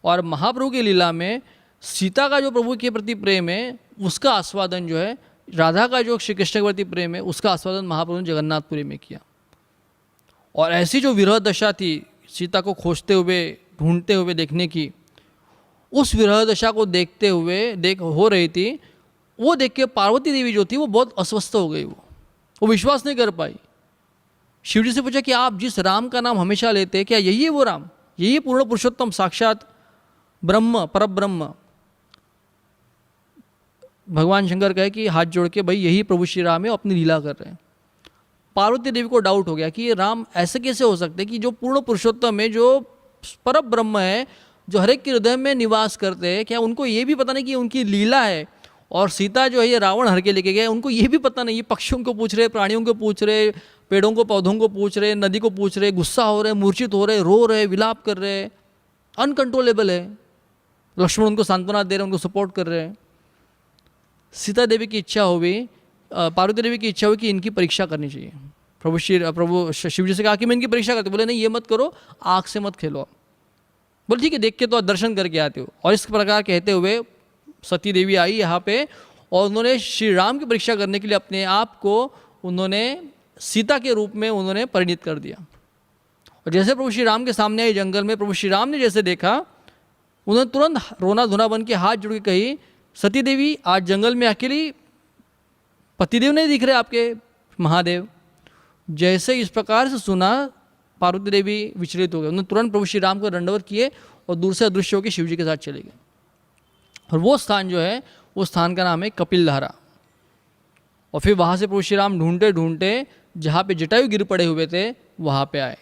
और महाप्रभु की लीला में सीता का जो प्रभु के प्रति प्रेम है उसका आस्वादन जो है, राधा का जो श्री कृष्ण के प्रति प्रेम है उसका आस्वादन महाप्रभु ने जगन्नाथपुरी में किया। और ऐसी जो विरह दशा थी सीता को खोजते हुए, ढूंढते हुए देखने की, उस विरह दशा को देखते हुए हो रही थी, वो देख के पार्वती देवी जो थी वो बहुत अस्वस्थ हो गई। वो विश्वास नहीं कर पाई। शिव जी से पूछा कि आप जिस राम का नाम हमेशा लेते हैं, क्या यही है वो राम? यही है पूर्ण पुरुषोत्तम, साक्षात ब्रह्म, परब्रह्म? भगवान शंकर कहे कि हाथ जोड़ के, भाई यही प्रभु श्री राम है, अपनी लीला कर रहे हैं। पार्वती देवी को डाउट हो गया कि ये राम ऐसे कैसे हो सकते हैं कि जो पूर्ण पुरुषोत्तम है, जो परब्रह्म है, जो हर एक के हृदय में निवास करते हैं, क्या उनको ये भी पता नहीं कि उनकी लीला है? और सीता जो है ये रावण हर के लेके गए, उनको ये भी पता नहीं। ये पक्षियों को पूछ रहे, प्राणियों को पूछ रहे, पेड़ों को पौधों को पूछ रहे, नदी को पूछ रहे, गुस्सा हो रहे, मूर्छित हो रहे, रो रहे, विलाप कर रहे, अनकंट्रोलेबल है। लक्ष्मण उनको सांत्वना दे रहे, उनको सपोर्ट कर रहे हैं। सीता देवी की इच्छा हुई, पार्वती देवी की इच्छा हुई कि इनकी परीक्षा करनी चाहिए। प्रभु शिव जी से कहा कि मैं इनकी परीक्षा करती। बोले नहीं, ये मत करो, आँख से मत खेलो। बोले ठीक है, देख के तो दर्शन करके आते हो। और इस प्रकार कहते हुए सती देवी आई यहाँ पे, और उन्होंने श्री राम की परीक्षा करने के लिए अपने आप को उन्होंने सीता के रूप में उन्होंने परिणित कर दिया। और जैसे प्रभु श्री राम के सामने आई जंगल में, प्रभु श्री राम ने जैसे देखा, उन्होंने तुरंत रोना धोना बन के हाथ जोड़ के कही, सती देवी आज जंगल में अकेली, पतिदेव नहीं दिख रहे आपके महादेव। जैसे इस प्रकार से सुना, पार्वती देवी विचलित हो गए। उन्होंने तुरंत प्रभु श्री राम को दंडवत किए और दूर से अदृश्य होकर शिव जी के साथ चले गए। और वो स्थान जो है, वो स्थान का नाम है कपिल धारा। और फिर वहाँ से प्रभु श्री राम ढूंढते ढूंढते जहाँ पे जटायु गिर पड़े हुए थे वहाँ पे आए।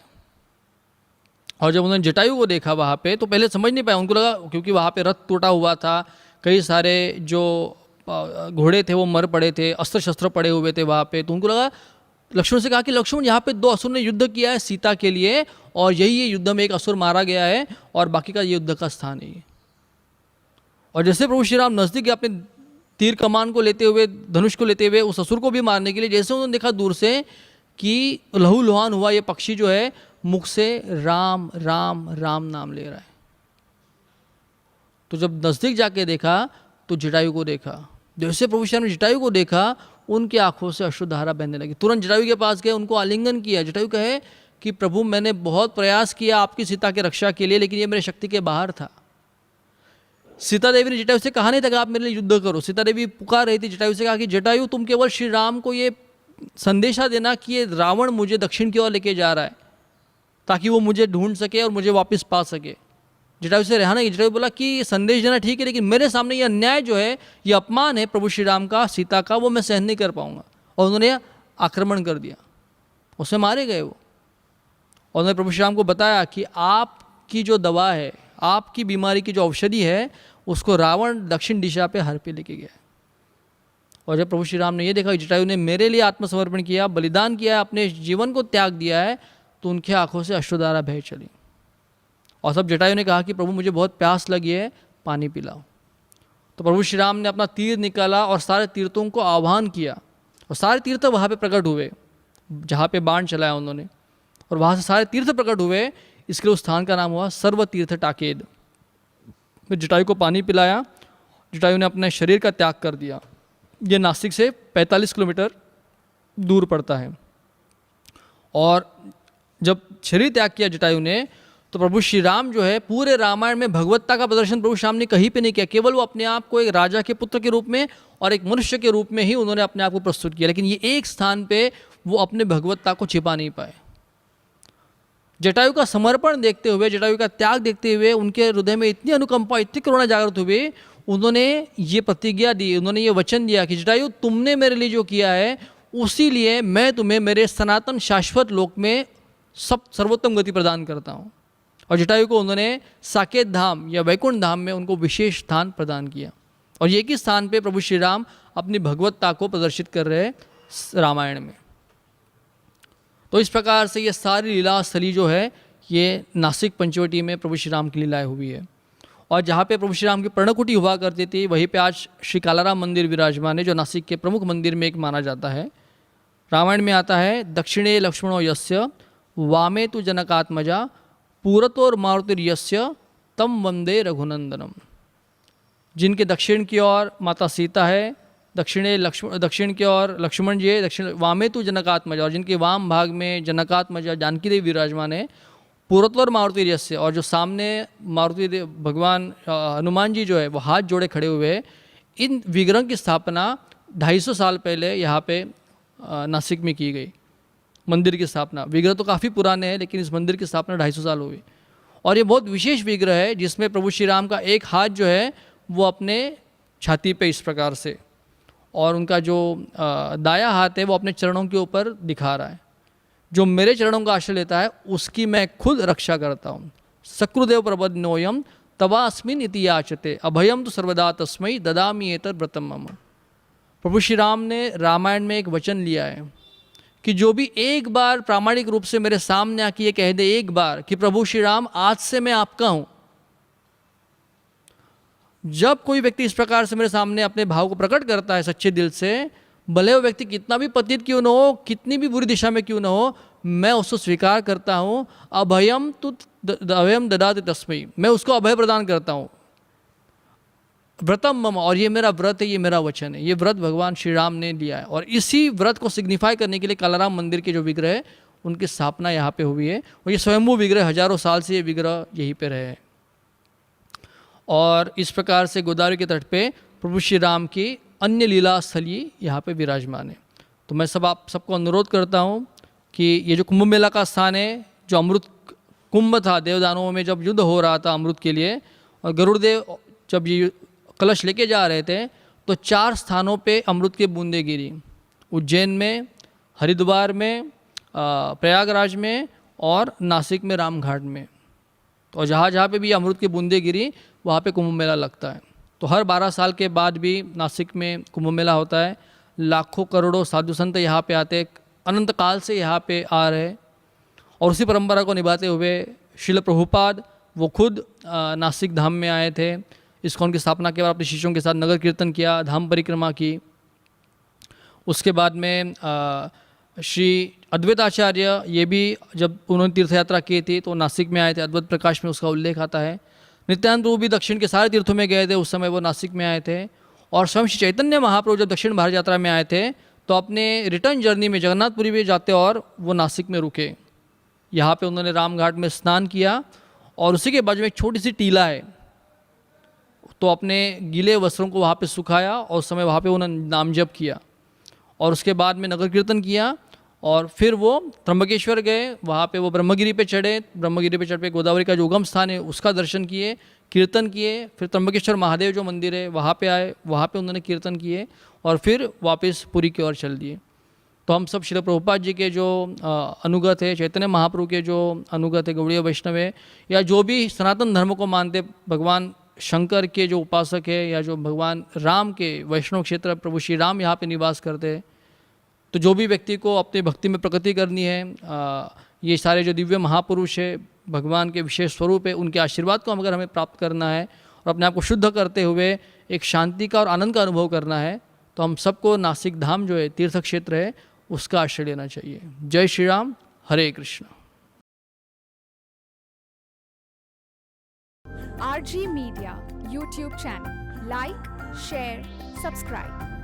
और जब उन्होंने जटायु को देखा वहाँ पे, तो पहले समझ नहीं पाया। उनको लगा, क्योंकि वहाँ पे रथ टूटा हुआ था, कई सारे जो घोड़े थे वो मर पड़े थे, अस्त्र शस्त्र पड़े हुए थे वहाँ पे, तो उनको लगा, लक्ष्मण से कहा कि लक्ष्मण यहाँ पे 2 असुर ने युद्ध किया है सीता के लिए, और यही युद्ध में एक असुर मारा गया है और बाकी का ये युद्ध का स्थान है। और जैसे प्रभु श्री राम नजदीक अपने तीर कमान को लेते हुए, धनुष को लेते हुए उस असुर को भी मारने के लिए, जैसे उन्होंने देखा दूर से कि लहू लुहान हुआ ये पक्षी जो है मुख से राम राम राम नाम ले रहा है। तो जब नजदीक जाके देखा तो जटायु को देखा। जैसे प्रभु श्री राम ने जटायु को देखा, उनकी आंखों से अश्रुधारा बहने लगी। तुरंत जटायु के पास गए, उनको आलिंगन किया। जटायु कहे कि प्रभु मैंने बहुत प्रयास किया आपकी सीता की रक्षा के लिए, लेकिन ये मेरे शक्ति के बाहर था। सीता देवी ने जटायु से कहा नहीं था कि आप मेरे लिए युद्ध करो। सीता देवी पुकार रही थी, जटायु से कहा कि जटायु तुम केवल श्री राम को ये संदेशा देना कि ये रावण मुझे दक्षिण की ओर लेके जा रहा है, ताकि वो मुझे ढूंढ सके और मुझे वापस पा सके। जटायु से रहना नहीं। जटायु बोला कि संदेश देना ठीक है, लेकिन मेरे सामने ये अन्याय जो है, ये अपमान है प्रभु श्री राम का, सीता का, वो मैं सहन नहीं कर पाऊंगा। और उन्होंने आक्रमण कर दिया, उससे मारे गए वो। और उन्होंने प्रभु श्री राम को बताया कि आपकी जो दवा है, आपकी बीमारी की जो औषधि है, उसको रावण दक्षिण दिशा पे हर पे लेके गया। और जब प्रभु श्री राम ने ये देखा कि जटायु ने मेरे लिए आत्मसमर्पण किया, बलिदान किया, अपने जीवन को त्याग दिया है, तो उनकी आंखों से अश्रुधारा बह चली। और सब जटायु ने कहा कि प्रभु मुझे बहुत प्यास लगी है, पानी पिलाओ। तो प्रभु श्री राम ने अपना तीर निकाला और सारे तीर्थों को आह्वान किया, और सारे तीर्थ वहाँ पे प्रकट हुए जहाँ पे बाण चलाया उन्होंने, और वहाँ से सारे तीर्थ प्रकट हुए। इसके लिए उस स्थान का नाम हुआ सर्वतीर्थ टाकेद। फिर जटायु को पानी पिलाया, जटायु ने अपने शरीर का त्याग कर दिया। ये नासिक से 45 किलोमीटर दूर पड़ता है। और जब शरीर त्याग किया जटायु ने, तो प्रभु श्री राम जो है पूरे रामायण में भगवत्ता का प्रदर्शन प्रभु श्री राम ने कहीं पे नहीं किया। केवल वो अपने आप को एक राजा के पुत्र के रूप में और एक मनुष्य के रूप में ही उन्होंने अपने आप को प्रस्तुत किया, लेकिन ये एक स्थान पे वो अपने भगवत्ता को छिपा नहीं पाए। जटायु का समर्पण देखते हुए, जटायु का त्याग देखते हुए उनके हृदय में इतनी अनुकंपा, इतनी करुणा जागृत हुई, उन्होंने ये प्रतिज्ञा दी, उन्होंने ये वचन दिया कि जटायु तुमने मेरे लिए जो किया है उसी लिए मैं तुम्हें मेरे सनातन शाश्वत लोक में सर्वोत्तम गति प्रदान करता हूँ। और जटायु को उन्होंने साकेत धाम या वैकुंठ धाम में उनको विशेष स्थान प्रदान किया। और एक ही स्थान पे प्रभु श्री राम अपनी भगवत्ता को प्रदर्शित कर रहे रामायण में। तो इस प्रकार से ये सारी लीला स्थली जो है ये नासिक पंचवटी में प्रभु श्री राम की लीलाएँ हुई है। और जहाँ पे प्रभु श्री राम की पर्णकुटी हुआ करती थी वहीं पे आज श्री कालाराम मंदिर विराजमान है, जो नासिक के प्रमुख मंदिर में एक माना जाता है। रामायण में आता है, दक्षिणे लक्ष्मणो यस्य वामे तु जनकात्मजा पूरतोर मारुतिर्यस्य तम वंदे रघुनंदनम। जिनके दक्षिण की ओर माता सीता है, दक्षिण की ओर लक्ष्मण जी है, दक्षिण वामे तु जनकात्मजा, और जिनके वाम भाग में जनकात्मजा जानकी देवी विराजमान है। पूरतोर मारुतिर्यस्य, और जो सामने मारुति भगवान हनुमान जी जो है वो हाथ जोड़े खड़े हुए। इन विग्रह की स्थापना 250 साल पहले यहाँ पे नासिक में की गई। मंदिर की स्थापना, विग्रह तो काफ़ी पुराने हैं लेकिन इस मंदिर की स्थापना 250 साल हुई। और ये बहुत विशेष विग्रह है जिसमें प्रभु श्री राम का एक हाथ जो है वो अपने छाती पे इस प्रकार से, और उनका जो दाया हाथ है वो अपने चरणों के ऊपर दिखा रहा है। जो मेरे चरणों का आश्रय लेता है उसकी मैं खुद रक्षा करता हूँ। सकृदेव प्रबन्नोयम तवास्मिन इति याचते अभयम तो सर्वदा तस्मै ददामि एतत् व्रतम मम। प्रभु श्री राम ने रामायण में एक वचन लिया है कि जो भी एक बार प्रामाणिक रूप से मेरे सामने आके ये कह दे एक बार कि प्रभु श्री राम आज से मैं आपका हूँ। जब कोई व्यक्ति इस प्रकार से मेरे सामने अपने भाव को प्रकट करता है सच्चे दिल से, भले वो व्यक्ति कितना भी पतित क्यों न हो, कितनी भी बुरी दिशा में क्यों न हो, मैं उसको स्वीकार करता हूँ। अभयम तु अभयम ददाति तस्मै, मैं उसको अभय प्रदान करता हूँ। व्रतम मम, और ये मेरा व्रत है, ये मेरा वचन है। ये व्रत भगवान श्री राम ने लिया है और इसी व्रत को सिग्निफाई करने के लिए कालाराम मंदिर के जो विग्रह है उनकी स्थापना यहाँ पे हुई है। और ये स्वयंभू विग्रह, हजारों साल से ये विग्रह यहीं पे रहे हैं। और इस प्रकार से गोदावरी के तट पे प्रभु श्री राम की अन्य लीला स्थली यहाँ पे विराजमान है। तो मैं आप सबको अनुरोध करता हूँ कि ये जो कुंभ मेला का स्थान है, जो अमृत कुंभ था, देवदानवों में जब युद्ध हो रहा था अमृत के लिए, और गरुड़देव जब ये कलश लेके जा रहे थे तो 4 स्थानों पे अमृत की बूंदें गिरी। उज्जैन में, हरिद्वार में, प्रयागराज में और नासिक में रामघाट में। तो जहाँ जहाँ पे भी अमृत की बूंदें गिरी वहाँ पे कुंभ मेला लगता है। तो हर 12 साल के बाद भी नासिक में कुंभ मेला होता है। लाखों करोड़ों साधु संत यहाँ पे आते, अनंत काल से यहाँ पे आ रहे। और उसी परंपरा को निभाते हुए श्रील प्रभुपाद वो खुद नासिक धाम में आए थे। इस्कॉन की स्थापना के बाद अपने शिष्यों के साथ नगर कीर्तन किया, धाम परिक्रमा की। उसके बाद में श्री अद्वैताचार्य ये भी जब उन्होंने तीर्थ यात्रा की थी तो नासिक में आए थे। अद्वैत प्रकाश में उसका उल्लेख आता है। नित्यानंद प्रभु भी दक्षिण के सारे तीर्थों में गए थे, उस समय वो नासिक में आए थे। और स्वयं श्री चैतन्य महाप्रभु जब दक्षिण भारत यात्रा में आए थे तो अपने रिटर्न जर्नी में जगन्नाथपुरी में जाते और वो नासिक में रुके। यहाँ पे उन्होंने रामघाट में स्नान किया और उसी के बाजू में एक छोटी सी टीला है, तो अपने गीले वस्त्रों को वहाँ पे सुखाया और उस समय वहाँ पे उन्होंने नाम जप किया। और उसके बाद में नगर कीर्तन किया और फिर वो त्र्यंबकेश्वर गए। वहाँ पे वो ब्रह्मगिरी पे चढ़े। ब्रह्मगिरी पे चढ़ पे गोदावरी का जो उगम स्थान है उसका दर्शन किए, कीर्तन किए। फिर त्र्यंबकेश्वर महादेव जो मंदिर है वहाँ पे आए, वहाँ पे उन्होंने कीर्तन किए और फिर वापस पुरी की ओर चल दिए। तो हम सब श्रील प्रभुपाद जी के जो अनुगत है, चैतन्य महाप्रभु के जो अनुगत है, गौड़ीय वैष्णव है, या जो भी सनातन धर्म को मानते, भगवान शंकर के जो उपासक है या जो भगवान राम के वैष्णव क्षेत्र प्रभु श्री राम यहाँ पे निवास करते हैं, तो जो भी व्यक्ति को अपनी भक्ति में प्रगति करनी है, ये सारे जो दिव्य महापुरुष है, भगवान के विशेष स्वरूप है, उनके आशीर्वाद को अगर हमें प्राप्त करना है और अपने आप को शुद्ध करते हुए एक शांति का और आनंद का अनुभव करना है, तो हम सबको नासिक धाम जो है तीर्थ क्षेत्र है उसका आश्रय लेना चाहिए। जय श्री राम, हरे Krishna.
RG Media YouTube channel. Like, share, subscribe.